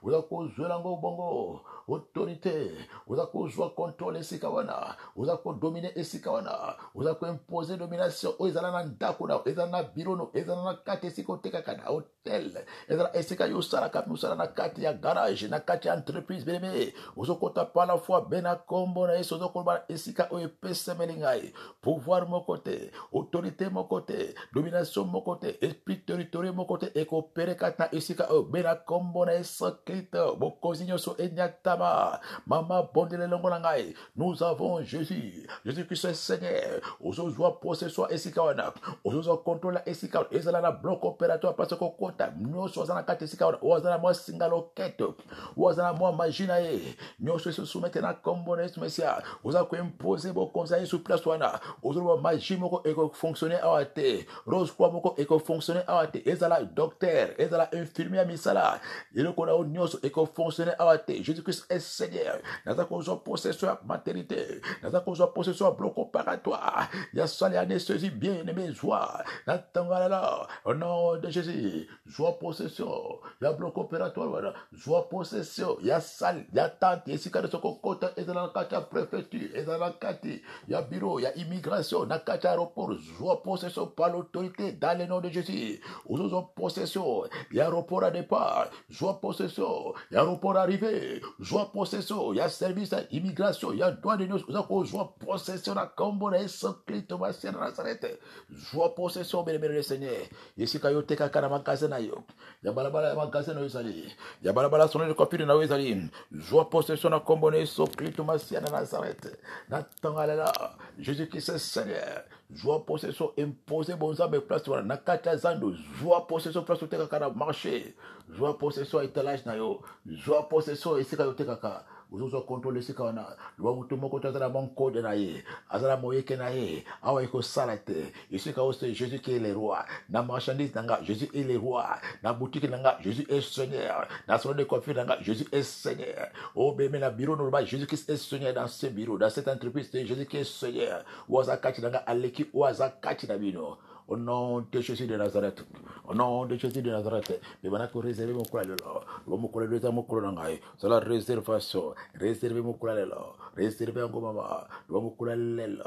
oza kozwela yango bongo autorité oza kozwa contrôle esika wana oza kodomine esika wana oza koimpose domination oyo ezala na ndako na ezala na biro no ezala na kati esika otekaka na hotel ezala esika yo osalaka mosala na kati ya garage na kati ya entreprise bene ozokota pa la fois be na kombo na Yesu ozokoloba esika oyo epesemeli ngai pouvoir moko te autorité moko te domination moko te esprit territorial moko te ekopere kati na esika oyo be na kombo na Yesu Kristo bokonzi nyonso enyata Lama, Mama Bondele Longolangai. Nous avons Jésus. Jésus-Christ est Seigneur. Ozozwa possession esikawana. Ozozo contrôle esikawana. Ezala na bloc opératoire parce que kota. Nyoso zana kate esikawana. Ozana mo singalo keto. Ozana mo magina ye. Nyoso se soumettre na combone mesia. Oza ko imposer bo conseiller sur place wana. Ozozo magie moko eko fonctionner awate. Rose kwa moko eko fonctionner awate. Ezala docteur, ezala infirmier misala. Yelo kona nyoso eko fonctionner awate. Jésus-Christ est Seigneur. Naza ko zo possession maternité. Naza ko zo possession bloc opératoire. Ya sali anesthésie bien-aimé joie. Natangala au nom de Jésus. Joie possession. Ya bloc opératoire voilà. Joie possession. Ya sali, ya tante, ici quand soko kota ezala kata préfecture, ezala kati. Ya bureau, ya immigration, na kata aéroport. Joie possession par l'autorité dans le nom de Jésus. Ozo possession. Ya aéroport à départ. Joie possession. Ya aéroport arrivé. Joie possession. Ya service à immigration. Ya douane de nous. Ozo joie possession na combo na Christ va se Nazareth. Joie possession bien Seigneur. Ici quand yo teka kana magasin na yo. Ya balabala magasin na yo sali. Ya balabala sonner le copie na yo sali. Joie possession na combo na Christ va se Nazareth. Na tangala Jésus-Christ est Seigneur. Joie possession imposer bonza me place na kata zando. Joie possession place teka kana marché. Joie possession étalage na yo. Joie possession ici quand yo teka kana. Uzozo contrôler ce qu'on a. Loi mutumo kota zala mon code na ye. Azala moyeke na ye. Awa eko salate. Ici quand c'est Jésus qui est le roi. Na marchandise nanga, Jésus est le roi. Na boutique nanga, Jésus est Seigneur. Na salon de coiffure nanga, Jésus est Seigneur. Oh bébé na bureau normal, Jésus Christ est Seigneur dans ce bureau, dans cette entreprise, c'est Jésus qui est Seigneur. Wazakati nanga aleki wazakati na bino. Au nom de Jésus de Nazareth. Au nom de Jésus de Nazareth. Mais maintenant que réserver mon courage là. Mon courage de mon courage. C'est la réservation. Réserver mon courage là. Réserver un mama. Mon courage là.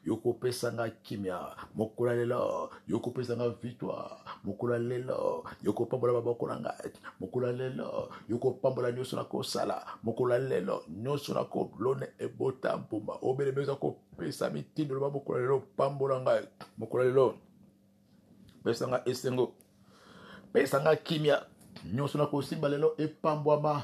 Yoko pesanga kimia. Mon courage là. Yoko pesanga victoire. Mon courage là. Yoko pambola baba kuranga. Mon courage là. Yoko pambola nyoso na ko sala. Mon courage là. Nyoso na ko blone e botam pumba. Obele bezo ko pesa mitindo baba courage là. Pambola ngai. Mon courage là. Pesanga esengo. Pesanga kimia. Nyoso na ko simba lelo e pambwama.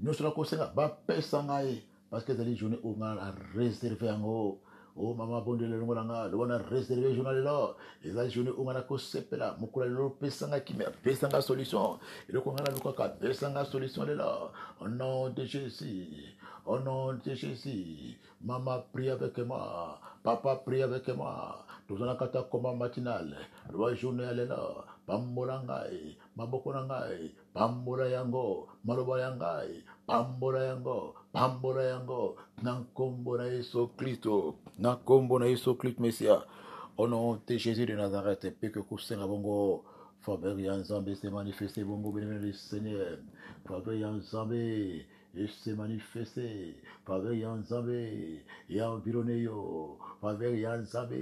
Nyoso na ko senga ba pesanga e. Parce que c'est les journées où on a réservé en haut. Oh maman bon de l'engo langa. Le on a réservé journal là. Et la journée où on a ko sepela. Mukula lelo pesanga kimia. Pesanga solution. Et le ko ngana lukaka. Pesanga solution là. Au nom de Jésus. Au nom de Jésus. Maman prie avec moi. Papa prie avec moi. Nous allons kata koma matinal. Le journée elle est là. Pambolangai. Mabokonangai. Pambola yango. Maloba yangai. Pambola yango. Pambola yango. Nankombo na Yesu Kristo. Nankombo na Yesu Kristo Messia. Au nom de Jésus de Nazareth. Peke kusenga bongo. Faveur Yanzambe s'est manifesté bongo bénévole le Seigneur. Faveur Yanzambe. Et s'est manifesté. Faveur Yanzambe. Et environné yo. Faveur Yanzambe.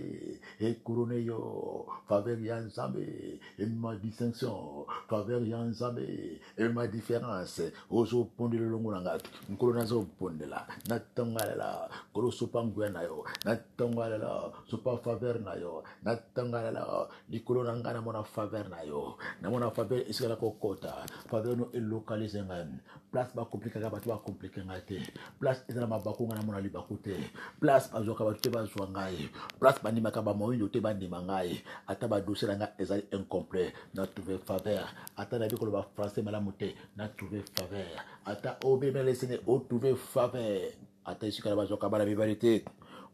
Et couronné yo. Faveur Yanzambe. Et ma distinction. Faveur Yanzambe. Et ma différence. Ozo ponde le longolanga. Nkolonazo ponde la. Natangala la. Kolo sopangue na yo. Natangala la. Sopa faveur na yo. Natangala la. Likolonanga na mona faveur na yo. Na mona faveur iskala kokota. Faveur no localiser ngam. Place ba compliqué ba tu ba compliqué ngate. Place ezala mabako ngana mona libakute. Place ba zoka ba tu ba zwangai. Place ba nimaka ba moyo te ba ndimangai. Ata ba dossier nga ezali incomplet. Na trouver faveur. Ata na biko ba français malamuté. Na trouver faveur. Ata obéme les Seigneur o trouver faveur. Ata ici kala ba zoka ba la vérité.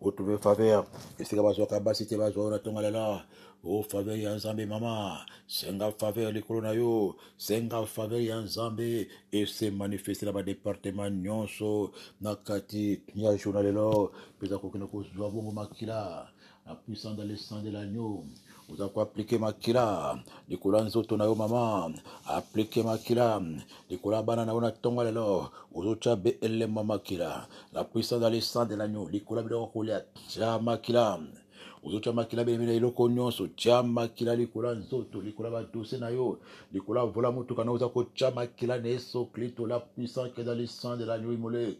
O trouver faveur. Ici kala ba zoka ba cité ba zo na tongala la. O faveur Yanzambe mama, senga faveur les colonayo, senga faveur Yanzambe et se manifester là-bas département nyonso nakati ya journalelo, pesa kokina ko zwa bongo makila, la puissance dans le sang de l'agneau. Vous avez appliqué makila, les colanzo tonayo mama, appliqué makila, les colabana na ona tonga lelo, vous autres be elle mama kila, la puissance dans le sang de l'agneau, les colabana kolia, ja makila. Uzocha makila bemina iloko nyonso chama kila likula nzoto likula ba dossier na yo likula vola mutu kana uza ko chama kila neso Kristo la puissance que dans le sang de l'agneau immolé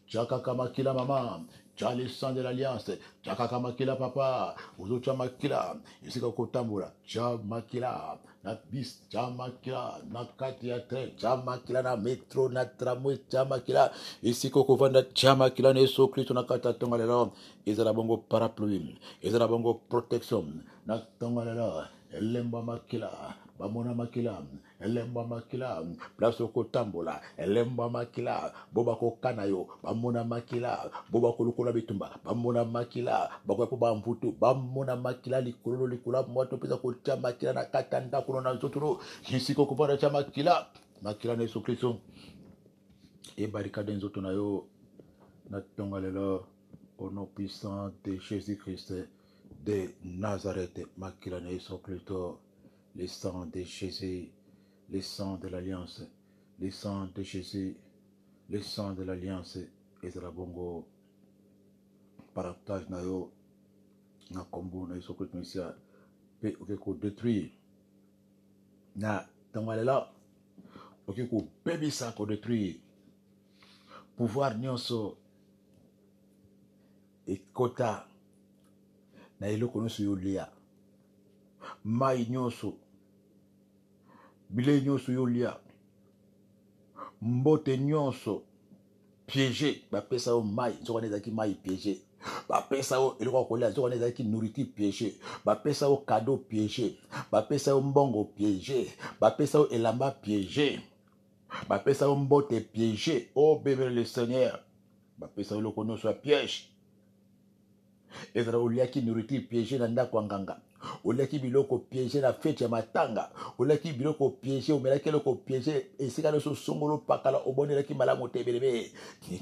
Tchakamakila maman, tcha le sang de l'alliance, tchakamakila papa, ozo tchamakila, isika kotambula, tchamakila, na bis, tchamakila, na katia tre, tchamakila na metro, na tramway, tchamakila, isika kovanda, tchamakila ne so Kristo na kata tonga lelo, ezala bongo parapluie, ezala bongo protection, na tonga lelo, elemba makila, bamona makila, elemba makila, plaso kotambola, elemba makila, boba kokana yo, bamona makila, boba kolukola bitumba, bamona makila, bakwa ba mputu, bamona makila likula moto pesa kotia makila na katanda kuno na zoturo, hisiko kupara cha makila, makila na Yesu Kristo, et barricade nzoto na yo, na tonga lelo, au nom puissant de Jésus-Christ de Nazareth, makila na Yesu Kristo, le sang de Jésus, le sang de l'alliance, le sang de Jésus, le sang de l'alliance, ezala bongo paraptage na yo, na kombo na Yesu Kristo misia, pe oke ko détruire, na tangalela, oke ko bebisa ko détruire, pouvoir nyonso, ekota, na eloko nyonso yo lia, mai nyonso, bile nyonso yo lia, mbote nyonso, piégé, bapesa o mai, nzoko nezaki mai piégé, bapesa o eloko kolia, nzoko nezaki nourriture piégé, bapesa o cadeau piégé, bapesa o mbongo piégé, bapesa o elamba piégé, bapesa o mbote piégé, oh bébé le Seigneur, bapesa o eloko nyonso ya piège, ezala oliaki nourriture piégé na ndako nganga, oliaki biloko piégé na fête ya matanga, oliaki biloko piégé, omelaki eloko piégé, esika nyonso songolo pakala, obonelaki malamu te belebe,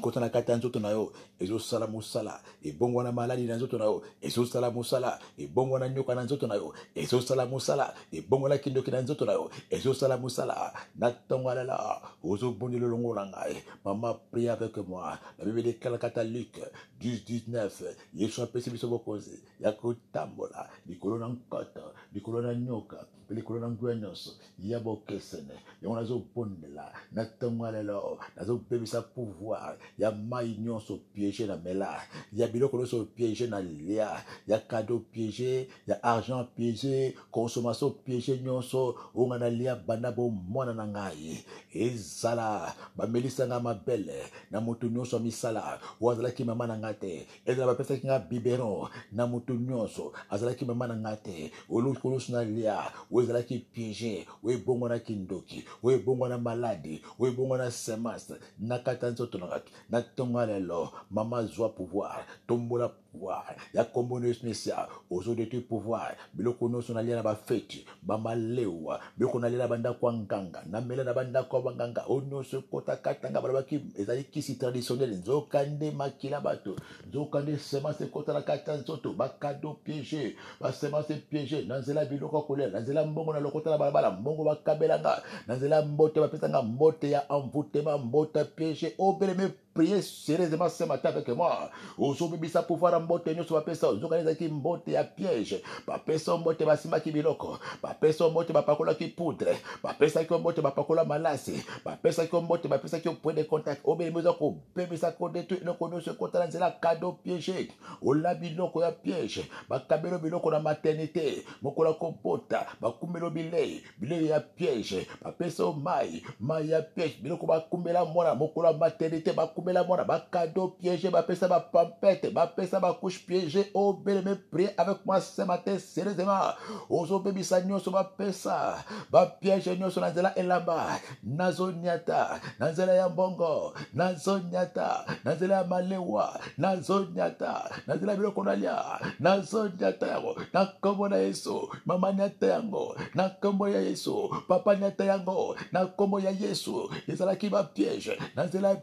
kota na kati ya nzoto na yo, ezosala mosala, ebongo na maladi na nzoto na yo, ezosala mosala, ebongo na nyoka na nzoto na yo, ezosala mosala, ebongo na kindoki na nzoto na yo, ezosala mosala, na tonga lala, ozobondela longo na ngai, maman prie avec moi, la Bible déclare kata Luc 10-19, Yesu apesi biso bokonzi, ya kotambola, likolo na nkota, likolo na nyoka, likolo na nguya nyonso, ya bokesene, yango nazobondela, na tonga lelo, nazobebisa pouvoir, ya mai nyonso piégé na mela, ya biloko nyonso piégé na lia, ya cadeau piégé, ya argent piégé, consommation piégé nyonso, onga na lia banda bo mwana na ngai, ezala, bamelisa nga mabele, na moto nyonso misala, wazalaki mama na ngate, ezala bapesaki nga biberon, na moto nyonso, azalaki mama na ngate, olusu na lia, wezalaki piégé, webongo na kindoki, webongo na maladi, webongo na semence, na kata nzoto na ngaki, na tonga lelo, mama zwa pouvoir, tombola pouvoir, ya kombo Yesu Mesia, ozodete pouvoir, biloko nyonso na lia na bafeti, bamalewa, biloko na lia na banda kwa nganga, na mela na banda kwa banganga, onyoso kota katanga balabaki, ezali kisi traditionnel, nzokande makila bato, nzokande semence kota na kata nzoto, bakado piégé, ba semence piégé, nanzela biloko kolia, nanzela mbongo na lokota na balabala, mbongo bakabelanga, nanzela mbote bapesanga mbote ya envoûtement, mbote piégé, obeleme priez sérieusement ce matin avec moi. Ozobibisa pouvoir mbote nyonso bapesa, ozokanezaki mbote ya piège, bapesa mbote basimaki biloko, bapesa mbote bapakolaki poudre, bapesaki mbote bapakola malasi, bapesaki mbote bapesaki point de contact, obelemiza ko bebisa ko détruire eloko nyonso kotala nzela cadeau piégé, ola biloko ya piège, bakabelo biloko na maternité, mokola kobota, bakumbelo bilei ya piège, bapesa mai ya piège, biloko bakumbela mwana mokola maternité, bakumbela mwana bakado piégé, bapesa bapampette, bapesa bakouche piégé, obeleme prier avec moi ce matin sérieusement, ozobebisa nyonso bapesa, bapiège nyonso na nzela elamba, nazonyata, na nzela ya mbongo, nazonyata, na nzela ya malewa, nazonyata, na nzela ya biloko nalia, nazonyata yango, na kombo na Yesu, mama nyata yango, na kombo ya Yesu, papa nyata yango, na kombo ya Yesu, ezalaki bapiège, na nzela ya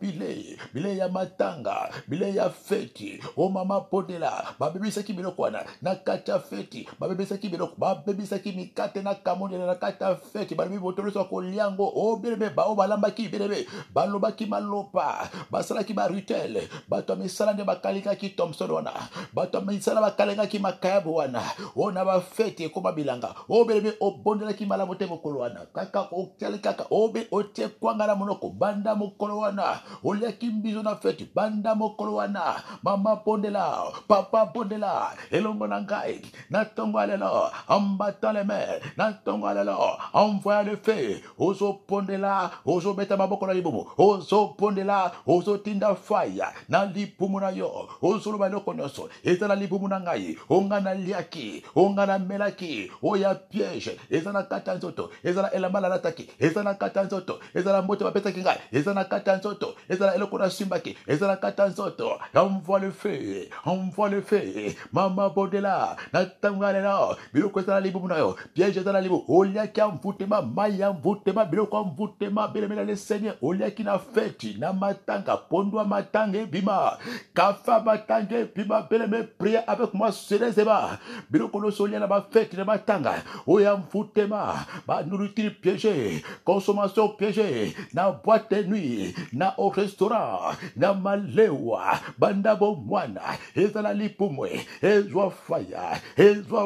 bilei ya matanga, bilei ya feti, o mama podela, babebisaki biloko wana, na kati ya feti, babebisaki biloko, babebisaki mikate na kamondela na kati ya feti, balobi botoloso koliango, o belebe, bao balambaki belebe, balobaki malopa, basalaki barutel, bato misala nde bakalikaki Thompson wana, bato misala bakalengaki makayabu wana, o na bafeti ekoma bilanga, o belebe obondelaki malamu te mokolo wana, kaka otiali kaka, obe otie kwanga na monoko, banda mokolo wana, oliaki mbizo na feti banda mokolo wana mama pondela papa pondela elongo na ngai na tongo alelo ambata les mains na tongo alelo envoie le feu ozo pondela ozo beta maboko na libumu ozo pondela ozo tinda fire na libumu na yo ozo loba eloko nyonso ezala libumu na ngai onga na liaki onga na melaki oya piège ezala kata nzoto ezala elamba la lataki ezala kata nzoto ezala mbote bapesaki ngai ezala kata nzoto ezala eloko na simbaki ezala kata nzoto envoie le feu mama bodela na tangalela biloko ezala libumu na yo piège ezala libumu oliaki amvutema mai ya mvutema biloko amvutema belemela le seigneur oliaki na feti na matanga pondwa matanga ebima kafa matanga ebima beleme prier avec moi serezeba biloko nyonso olia na bafeti na matanga oya mvutema banourriture piégé consommation piégé na boîte de nuit na au restaurant na malewa banda bomwana ezala lipumwe ezwa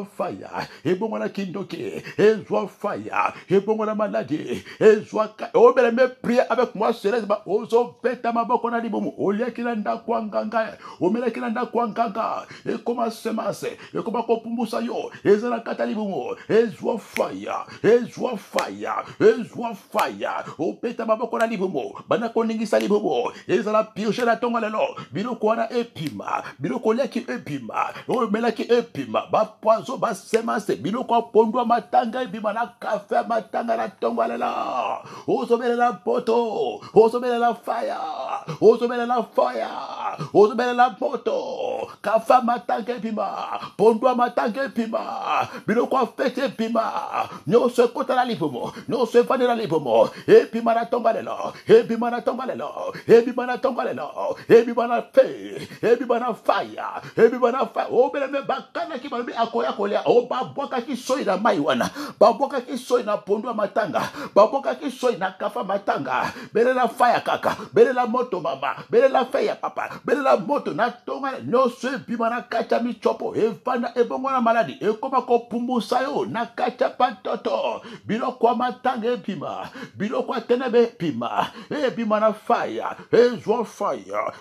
faya ebongo na kindoki ezwa faya ebongo na maladie ezwa obeleme prier avec moi serezeba ozo beta maboko na libumu oliaki na ndako nganga omelaki na ndako nganga ekoma semase ekoma kopumbusa yo ezala kata libumu ezwa fire obeta maboko na libumu bana koningisa libumu ezala pioche na tonga lelo biloko wana epima biloko oliaki epima omelaki epima bapoiso basemase biloko apondwa matanga ebima na kafe matanga na tonga lelo ozobelela poto ozobelela fire ozobelela poto kafa matanga epima pondwa matanga epima biloko afete epima nyonso ekota na libumu nyonso efande na libumu epima na tonga lelo ebima na fe ebima na fire obeleme bakanaki balobi akoya kolia babwakaki soi na mai wana babwakaki soi na pondwa matanga babwakaki soi na kafa matanga belela fire kaka belela moto mama belela fe ya papa belela moto na tonga nyonso ebima na kati ya michopo efanda ebongo na maladi ekoma kopumbusa yo na kati ya patoto biloko ya matanga ebima biloko ya tenebe epima ebima na fire ezwa fire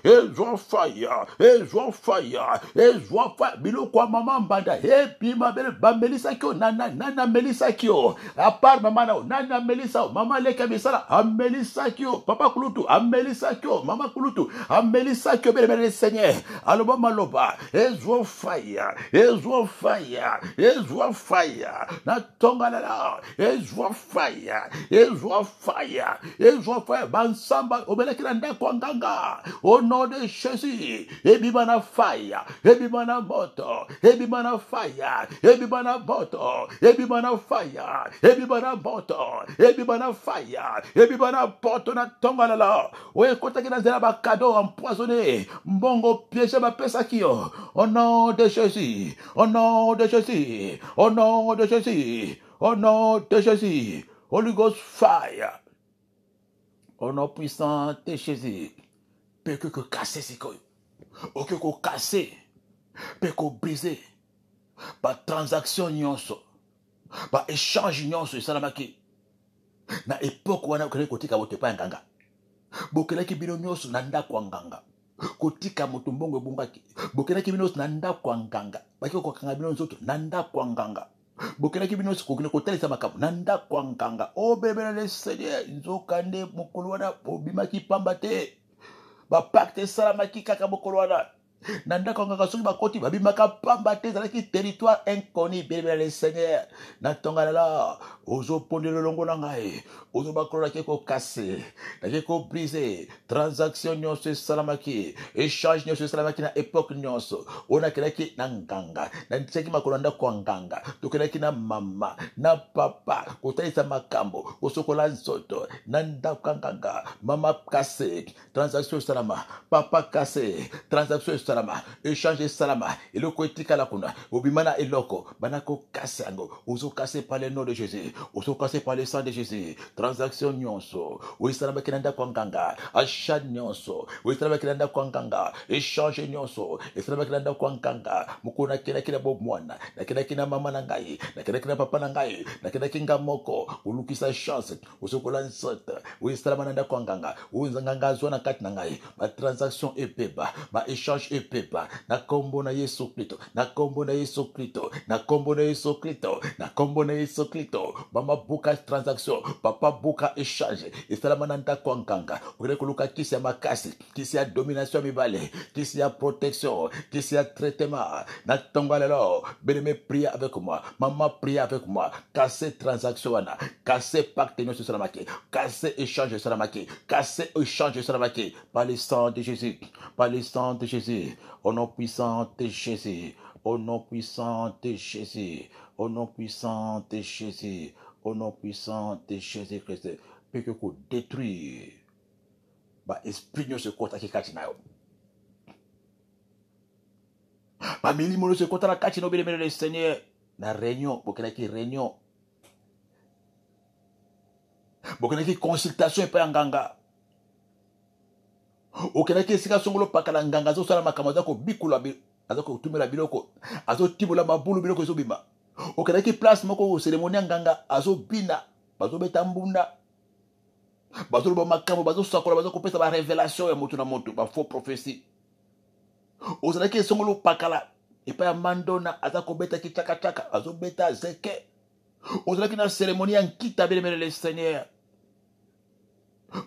biloko ya mama mbanda ebima bamelisaki yo nana melisaki yo apart mama na yo nana melisa yo mama leka misala amelisaki yo papa kulutu amelisaki yo mama kulutu amelisaki yo belemele seigneur aloba maloba ezwa fire na tonga lala ezwa fire bansamba obeleki na ndako nganga au nom de Jésus ebima na fire ebima na moto ebima na fire ebima na moto ebima na fire ebima na moto ebima na fire ebima na poto na tonga lala oyekotaki na nzela bakado empoisonné mbongo piège bapesaki yo au nom de Jésus Holy Ghost fire au nom puissant de Jésus peut que casser ce que ok ko casser peut ko briser ba transaction nyonso ba échange nyonso esalamaki na époque wana okele kotika bote pa nganga bokelaki bino nyonso na ndako nganga kotika moto mbongo ebungaki bokelaki bino na ndako nganga baki kokanga bino nzoto na ndako nganga bokelaki bino kokile kotelesa makambo na ndako nganga obebela le Seigneur nzokande mokolo wana obimaki pamba te ba pacte salamaki kaka mokolo wana na ndako nganga soki bakoti babimaka pamba te ezalaki territoire inconnu belebela le Seigneur na tonga lala ozopondela longo na ngai ozobakolola ke kokase nake kobrise transaction nyonso esalamaki échange nyonso esalamaki na époque nyonso onakelaki na nganga na ntiaki makolo na ndako ya nganga tokelaki na mama na papa kotalisa makambo kosokola nzoto na ndako ya nganga mama kase transaction esalama papa kase transaction esalama salama, échange salama, et le koetika la kuna, obimana eloko, banako kasango, ozo cassé par le nom de Jésus, ozo cassé par le sang de Jésus, transaction nyonso, oui salama kinanda kwanganga, achat nyonso, oui salama kinanda kwanganga, échange nyonso, et salama kinanda kwanganga, mukuna kina bo mwana, na kina mama nangai, na kina papa nangai, na kina moko, ulukisa chance, usokola nsota, oui salama nanda kwanganga, uzanganga zona kati nangai, ma transaction epeba, ma échange epeba, na kombo na Yesu Kristo, na kombo na Yesu Kristo, na kombo na Yesu Kristo, na kombo na Yesu Kristo, mama buka transaction, papa buka échange, esalama nanda kwanganga, ukile kuluka kisi ya makasi, kisi ya domination mibale, kisi ya protection, kisi ya traitement, na tonga lelo, beneme prie avec moi, maman prie avec moi, casser transaction wana, casser pacte non sur salamaki, casser échange salamaki, casser échange salamaki, par le sang de Jésus, par le sang de Jésus, au nom puissant de Jésus, au nom puissant de Jésus, au nom puissant de Jésus, au nom puissant de Jésus-Christ, peut que vous détruire, bah esprit nous se compte qui kati na yo. Bah milimo nous se compte la kati no bele le Seigneur, na réunion, bokena ki réunion, bokena ki consultation pa nganga. Okena ki sika songolo pakala nganga zo sala makamaza ko bikula bi azako tumela biloko azo tibola mabulu biloko zo bima. Okena ki place moko cérémonie nganga azo bina bazo beta mbunda bazo ba makambo bazo sakola bazo kopesa ba révélation ya motu na motu ba faux prophétie. Ozala ki songolo pakala epa ya mandona azako beta ki chaka chaka azo beta zeke. Ozala ki na cérémonie nkita bele le Seigneur.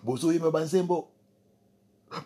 Bozo yima banzembo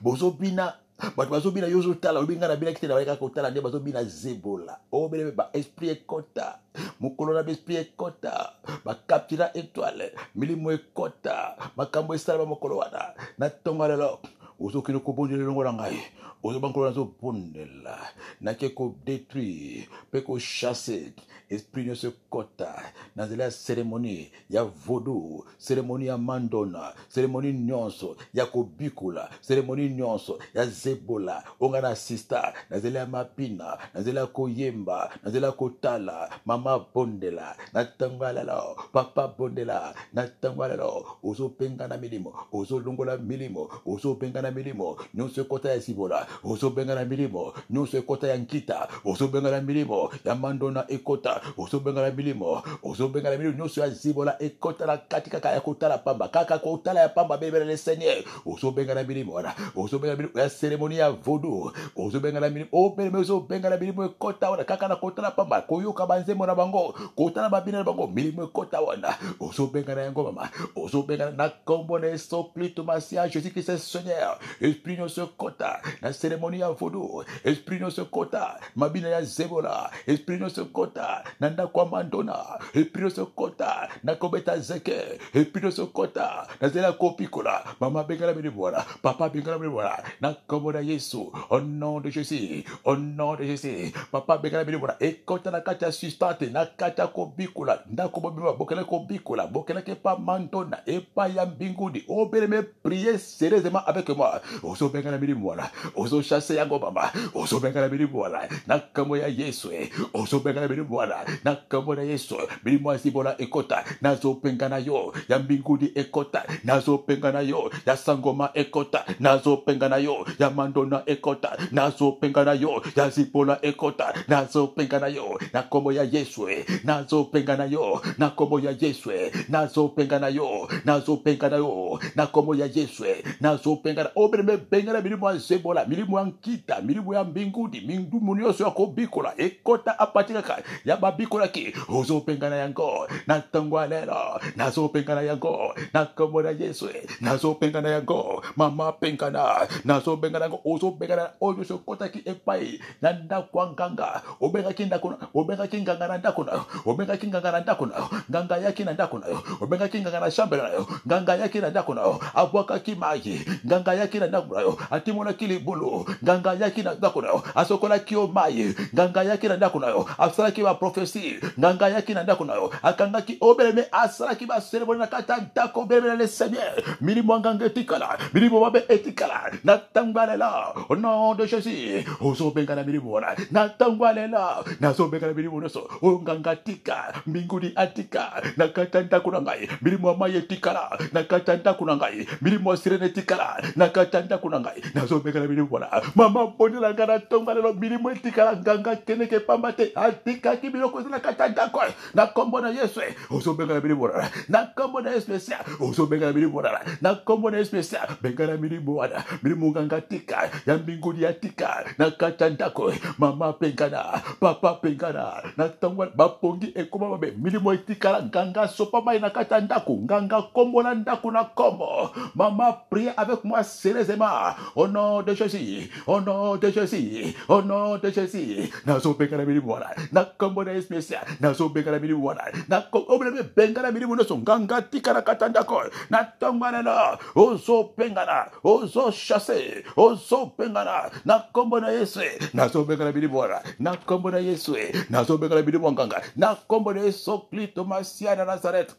bozo bina bato bazo bina yozo tala obinga na bina kitela baleka kotala nde bazo bina zebola o bele ba esprit ekota mukolo na esprit ekota ba kaptira étoile milimo ekota makambo esala ba mokolo wana na tonga lelo ozo kilo ko bonjele longo la ngai ozo bankolo na zo pondela na ke ko détruire pe ko chasser esprit ne se kota na zela cérémonie ya vaudou cérémonie ya mandona cérémonie nyonso ya ko bikula cérémonie nyonso ya zebola onga na sista na zela mapina na zela ko yemba na zela ko tala mama bondela na tangala papa bondela na tangala ozo penga na milimo ozo longola milimo ozo penga na milimo nyonso kota ya sibola ozo penga na milimo nyonso kota ya nkita ozo penga na milimo ya mandona ekota ozo penga na milimo ozo penga na milimo nyonso ya sibola ekota na katika kaya kotala pamba kaka kotala ya pamba bebe le Seigneur ozo penga na milimo wana ozo penga na milimo ya cérémonie ya vaudou ozo penga na milimo o bebe ozo penga na milimo ekota wana kaka na kotala pamba koyoka banzemo na bango kotala babina na bango milimo ekota wana ozo penga na yango mama ozo penga na kombo na Kristo Masia Jésus Christ Seigneur esprit no se kota na cérémonie ya vaudou esprit no se kota mabina ya zebola esprit no se kota na ndako mandona esprit no se kota na kobeta zeke esprit no se kota na zela kopikola mama bengala milibora papa bengala milibora na kombo na Yesu au nom de Jésus au nom de Jésus papa bengala milibora ekota na kata sustante na kata kobikola ndako bobima bokela kobikola bokela ke pa mandona epa ya mbinguni obeleme prier sérieusement avec moi ozo benga na milibora ozo chasser yango mama ozo benga na milibora na kombo ya Yesu ozo benga na milibora na kombo na Yesu milimo sibola ekota nazo penga na yo ya mbinguni ekota nazo penga na yo ya sangoma ekota nazo penga na yo ya mandona ekota nazo penga na yo ya sibola ekota nazo penga na yo na kombo ya Yesu nazo penga na yo na kombo ya Yesu nazo penga na yo nazo penga na yo na kombo ya Yesu nazo penga na obere benga na milimo zebola milimo nkita milimo ya mbinguni mindumu nyonso ya kobikola ekota apatika ka ya babikola ki ozo penga na yango na tangwa lelo nazo penga na yango na kombo na Yesu nazo penga na yango mama penga na nazo penga na yango ozo penga na oyo so kota ki epai na ndako nganga obenga ki ndako obenga ki nganga na ndako na obenga ki nganga na ndako na nganga yaki na ndako na obenga ki nganga na shamba na nganga yaki na ndako na abwaka ki maji nganga yaki na ndako na yo atimonaki libulu nganga yaki na ndako na yo asokolaki yo mai nganga yaki na ndako na yo asalaki baprofesi nganga yaki na ndako na yo akangaki obeleme asalaki baseremoni na kati ya ndako obeleme na le Seigneur milimo nganga etikala milimo mabe etikala na tangwalela au nom de Jésus ozobenga na milimo wana na tangwalela nazobenga na milimo nyonso nganga tika mbinguni atika na kati ya ndako na ngai milimo mai etikala na kati ya ndako na ngai milimo sirene etikala na kati ya ndako na ngai nazobenga na milimo wana mama bondela ngana tangwalela milimo etikala nganga keneke pamba te atikaki biloko na kati ya ndako na kombo na Yesu ozobenga na milimo wana na kombo na Yesu Mesia ozobenga na milimo wana na kombo na Yesu Mesia benga na milimo wana milimo nganga tika ya mbinguni atika na kati ya ndako mama pengana papa pengana na tangwa bapongi ekoma mabe milimo etikala nganga sopa mai na kati ya ndako nganga kombo na ndako na kombo mama prie avec moi sérieusement au nom de Jésus au nom de Jésus au nom de Jésus nazo benga na milimo wana na kombo na Yesu Mesia nazo benga na milimo wana na kombo na benga na milimo noso nganga tika na kati ya ndako na tangwa na ozo pengana ozo chasser ozo pengana na kombo na Yesu nazo benga na milimo wana na kombo na Yesu nazo benga na milimo nganga na kombo na Yesu Kristo Masia de Nazareth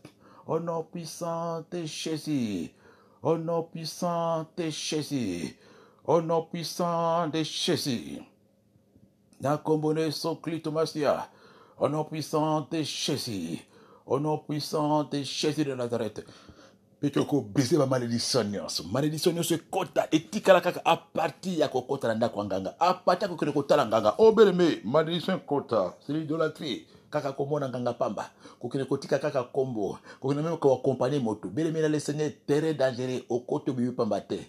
au nom puissant de Jésus au nom puissant de Jésus au nom puissant de Jésus na kombo na Yesu Kristo Masia au nom puissant de Jésus au nom puissant de Jésus de Nazareth Petoko brise ba malédiction nyonso. Malédiction nyonso ekota etikala kaka a partir ya kokota na ndako nganga. A partir ya kokota kotala nganga. Obeleme malédiction ekota. C'est l'idolâtrie. Kaka komona nganga pamba. Kokene kotika kaka kombo. Kokene même ko accompagner moto. Beleme na le Seigneur terrain dangereux okoto bibi pamba te.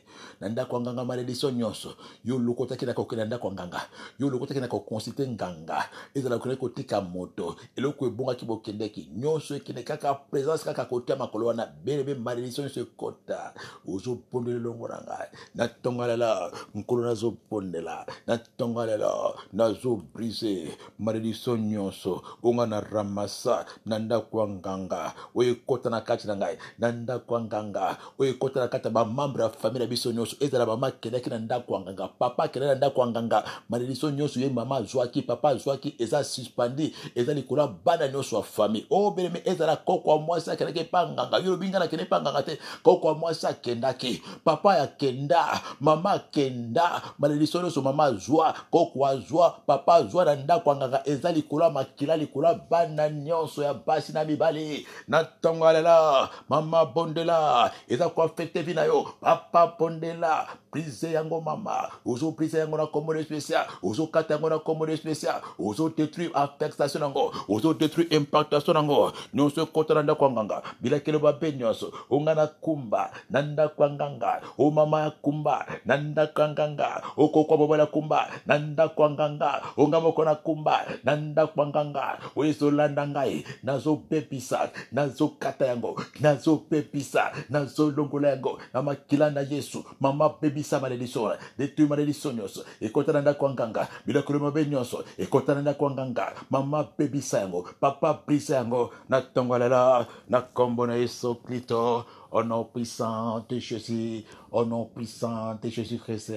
Na ndako nganga malédiction nyonso. Yo lokota kina kokena ndako nganga. Yo lokota kina ko consulter nganga. Ezala kokene kotika moto. Eloko ebonga ki bokendeki. Nyonso ekene kaka présence kaka kotia makolo wana beleme malédiction se kota. Ozo pondele longo nanga. Na tongalela nkolo nazo pondela. Na tongalela nazo briser malédiction nyonso. Onga na ramasa nanda kwa nganga oye kota na kati na ngai nanda kwa nganga oye kota na kati ba membre ya famille biso nyonso ezala mama keleki na nda kwa nganga papa keleki na nda kwa nganga malédiction nyonso ye mama zwaki papa zwaki eza suspendi eza likula bana nyonso ya famille o beleme ezala koko mwasi keleki pa nganga yo binga na kene pa nganga te koko mwasi kendaki papa ya kenda mama kenda malédiction nyonso mama zwa koko zwa papa zwa na nda kwa nganga eza likula makila likula bana nyonso ya basi na mibali na tongalela mama bondela eza kwa fete vina yo papa bondela brise yango mama ozo brise yango na komode spécial ozo kata yango na komode spécial ozo détruire affectation yango ozo détruire impactation yango nyonso kota na ndako nganga bila kelo babe nyonso onga na kumba na ndako nganga o mama ya kumba na ndako nganga okoko bobola kumba na ndako nganga onga moko na kumba na ndako nganga oyeso landa ngai nazo pepisa nazo kata yango nazo pepisa nazo longola yango na makila na Yesu mama pepisa malédiction détruire malédiction nyonso ekota na ndako nganga bila kolo mabe nyonso ekota na ndako nganga mama pepisa yango papa pisa yango na tongolela na kombo na Yesu Kristo au nom puissant de Jésus au nom puissant de Jésus-Christ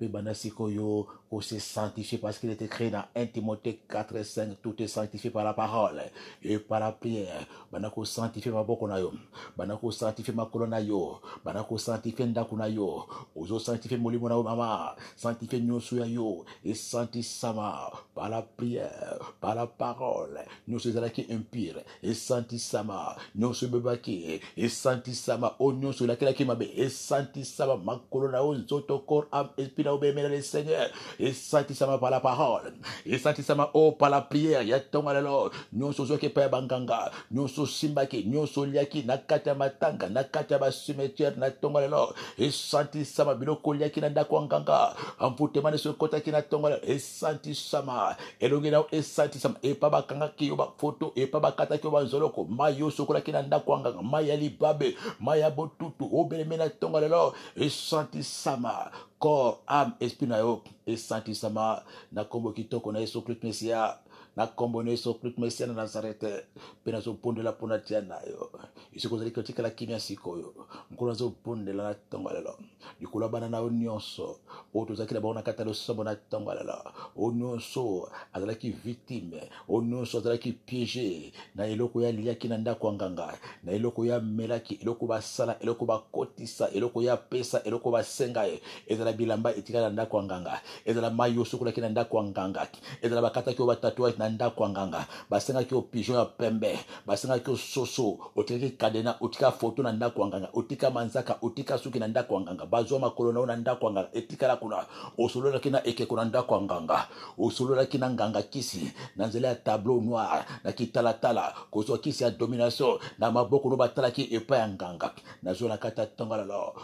Banasikoyo, pour se sanctifier parce qu'il est écrit dans 1 Timothée 4:5, tout est sanctifié par la parole et par la prière. Banako sanctifier ma boko na yo, banako sanctifier ma kolona yo, banako sanctifier ndaku na yo, ozo sanctifier molimo na mama, sanctifier nyoso ya yo et sanctisama par la prière, par la parole. Nyoso zalaki impure et sanctisama, nyoso bebaki et sanctisama, o nyoso lakela ki mabe et sanctisama ma kolona o zoto corps âme esprit obéir le Seigneur et sanctisama par la parole et sanctisama par la prière ya tonga lelo nyonso zoke pa banganga nyonso simbaki nyonso liaki na kata matanga na kata ba cimetière na tonga lelo et sanctisama biloko liaki na ndako nganga amputemane ne so kota ki na tonga lelo et sanctisama elongena et sanctisama et pa bakanga ki yo ba photo et pa bakata ki yo ba nzoloko mayo sokola ki na ndako nganga maya libabe maya botutu obeleme na tonga lelo et sanctisama corps, âme, esprit na yo et sanctisama na kombo kitoko na Yesu Christ Messia na kombo na Yesu Kristo Mesia na Nazareth pe nazobondela mpona tia na yo esiko ozali kotikala kimia sikoyo nkolo nazobondela na ntongo ya lelo likolo ya bana na yo nyonso oyo tozalaki na bango na kati ya losambo na ntongo ya lelo oyo nyonso azalaki victime oyo nyonso azalaki piégé na eloko ya liaki na ndako ya nganga na eloko ya melaki eloko basala eloko bakotisa eloko ya pesa eloko basenga ye ezala bilamba etikala na ndako ya nganga ezala mai osokolaki na ndako ya nganga ezala bakataki yo batatouage na ndako ya nganga basengaki yo pigeon ya pembe basengaki yo soso otikaki kadena otika foto na ndako ya nganga otika manzaka otika suki na ndako ya nganga bazwa makolo na yo na ndako ya nganga etikala kuna osololaki na ekeko na ndako ya nganga osololaki na nganga kisi na nzela ya tableau noir na kitalatala kozwa kisi ya domination na maboko no batalaki epai ya nganga nazwa na kati ya ntongo lelo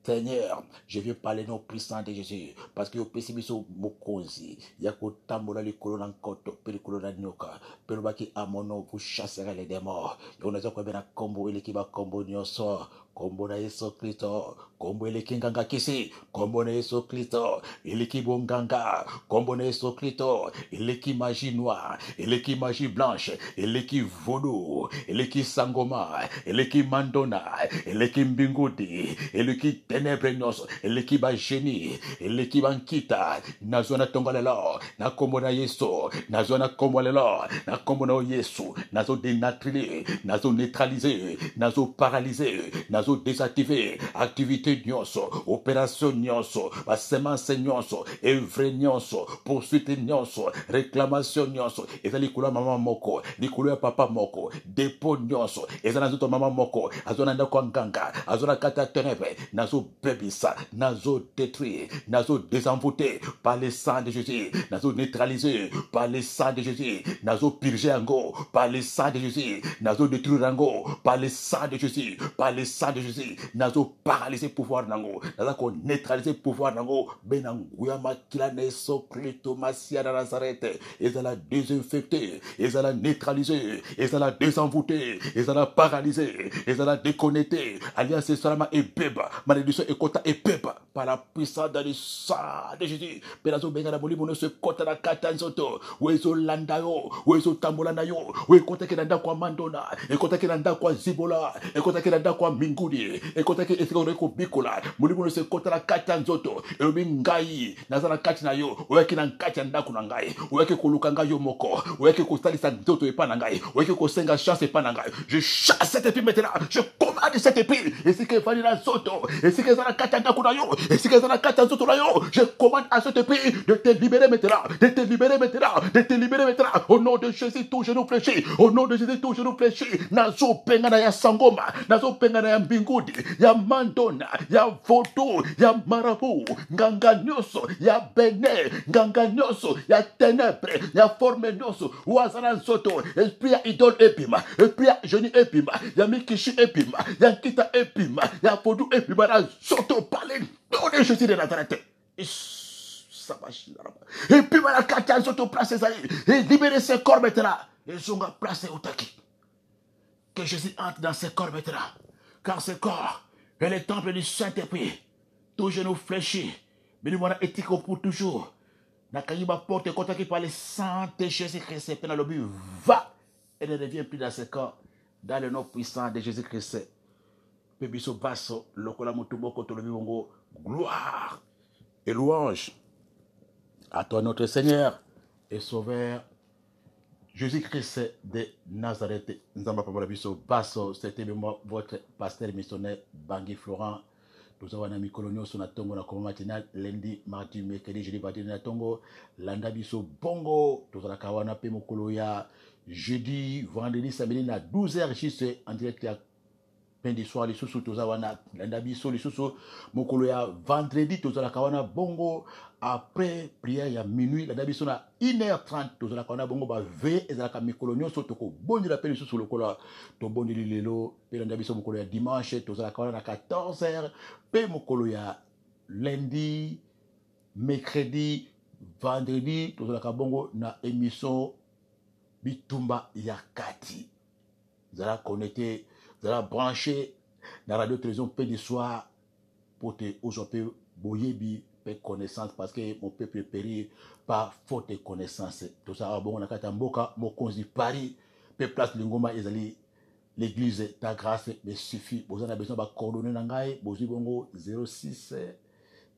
Seigneur, je viens parler nom puissant de Jésus parce que opesi biso mokonzi ya kotambola likolo na nkoto pe likolo na nyoka pe lobaki à mon nom vous chasserez les démons yo naza kobena kombo eleki ba kombo nyonso kombo na Yesu Kristo kombo eleki nganga kisi kombo na Yesu Kristo eleki bonganga kombo na Yesu Kristo eleki magie noire eleki magie blanche eleki voodoo eleki sangoma eleki mandona eleki mbingudi eleki ténèbres nyonso eleki ba génie eleki bankita nazwa na tongo lelo na kombo na Yesu nazwa na kombo lelo na kombo na Yesu nazo dénaturer nazo neutraliser nazo paralyser nazo désactiver activité nyonso opération nyonso basemence nyonso evre nyonso poursuite nyonso réclamation nyonso ezali likolo ya mama moko likolo ya papa moko dépôt nyonso ezali na nzoto mama moko azwa na ndako ya nganga azwa na kati ya ténèbres nazo bebisa nazo détruire nazo désenvoûter par le sang de Jésus nazo neutraliser par le sang de Jésus nazo purger yango par le sang de Jésus nazo détruire yango par le sang de Jésus par le sang de Jésus nazo paralyser pouvoir nango nazo ko neutraliser pouvoir nango benanguya makila na Yesu Kristo Masia na Nazareth ezala désinfecter ezala neutraliser ezala désenvoûter ezala paralyser ezala déconnecter alliance salama et beba malédiction et kota et beba par la puissance dans le sang de Jésus benazo benga na bolimo no se kota na kata nzoto wezo landa yo wezo tambola na yo we kota ke na ndako kwa mandona e kota ke na ndako kwa zibola e kota ke na ndako kwa mingudi e kota ke esiko ko bikola bolimo no se kota na kata nzoto e bingai nazana kati na yo weke na nkati ya ndako na ngai weke koluka ngai yo moko weke kosalisa nzoto epa na ngai weke kosenga chance epa na ngai je chasse cette épée maintenant je commande cette épée et si que fani na nzoto et si que zana kati ya ndako na yo et si que zana kati ya nzoto na yo je commande à cette épée de te libérer maintenant de te libérer maintenant de te libérer maintenant au nom de Jésus tout genou fléchi au nom de Jésus tout genou fléchi nazo penga na ya sangoma nazo penga na ya mbingudi ya mandona ya voto ya marabu nganga nyoso ya bene nganga nyoso ya ténèbres ya forme nyoso wazana nzoto esprit ya idole epima esprit ya génie epima ya mikishi epima ya kita epima ya podu epima na nzoto parler nom de Jésus de Nazareth. Et puis voilà, quand ils sont placés, et libérer ces corps maintenant. Ils sont placés au taki. Que Jésus entre dans ces corps maintenant. Car ces corps est le temple du Saint-Esprit. Tout genou fléchi. Mais nous voilà éthique pour toujours. Nakayiba porte contacté par le sang de Jésus-Christ. Et le but va et ne revient plus dans ces corps. Dans le nom puissant de Jésus-Christ. Pébiso basso, lokola mutumoko tolobibongo. Gloire et louange à toi notre Seigneur et Sauveur Jésus-Christ de Nazareth. Nzamba Pabala Biso Basso, c'était votre pasteur missionnaire Bangui Florent. Nous avons un ami colonial sur la Tongo, la commande matinale, lundi, mardi, mercredi, jeudi, vendredi, na Tongo, Landa Biso Bongo, nous avons la Kawana Pemokoloya, jeudi, vendredi, samedi, na 12h, juste en direct à Pendi soir, les sous tozawana, l'andabiso, les sous mokolo ya vendredi, tozala kawana bongo, après prière ya minuit, l'andabiso na 1h30, tozala kawana bongo, ba ve, ezala ka mikolo nyonso, toko bondi la peine sous le kola, to bondi lilo, pe l'andabiso mokolo ya dimanche, tozala kawana na 14h, pe mokolo ya lundi, mercredi, vendredi, tozala ka bongo na émission Bitumba Yakati. Zala connecté, zala branché dans la radio télévision P du soir pour te aujourd'hui boyebi connaissance parce que mon peuple périt par faute de connaissance. Tout ça, bon, on a kata mboka, mokonzi Paris, pe place lingoma ezali l'église ta grâce me suffit. Vous avez besoin de coordonner nangai, bozi bongo 06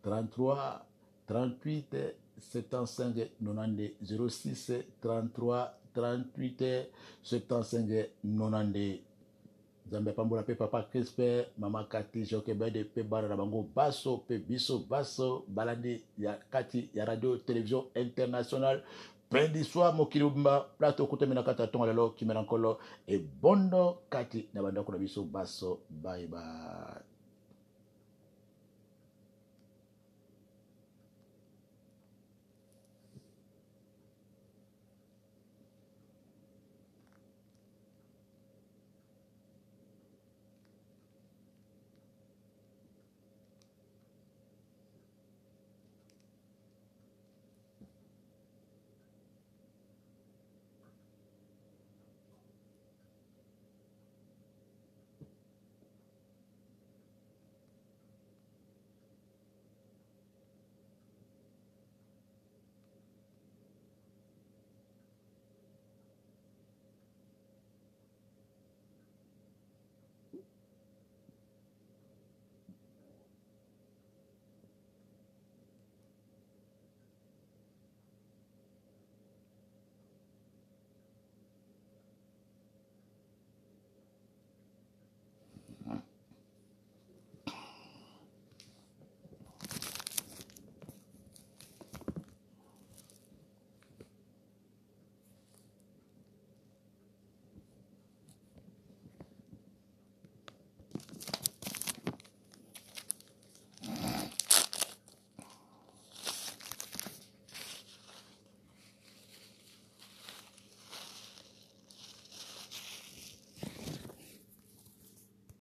33 38 75 90 06 33 38 75 90. Zambia pambola pe papa Crispe, mama Kati Jokebede pe bara na bango baso pe biso baso balandi ya kati ya radio télévision internationale. Pendi soir mokilumba plateau kutemena kata tonga lelo kimena nkolo e bondo kati na bandako na biso baso bye bye.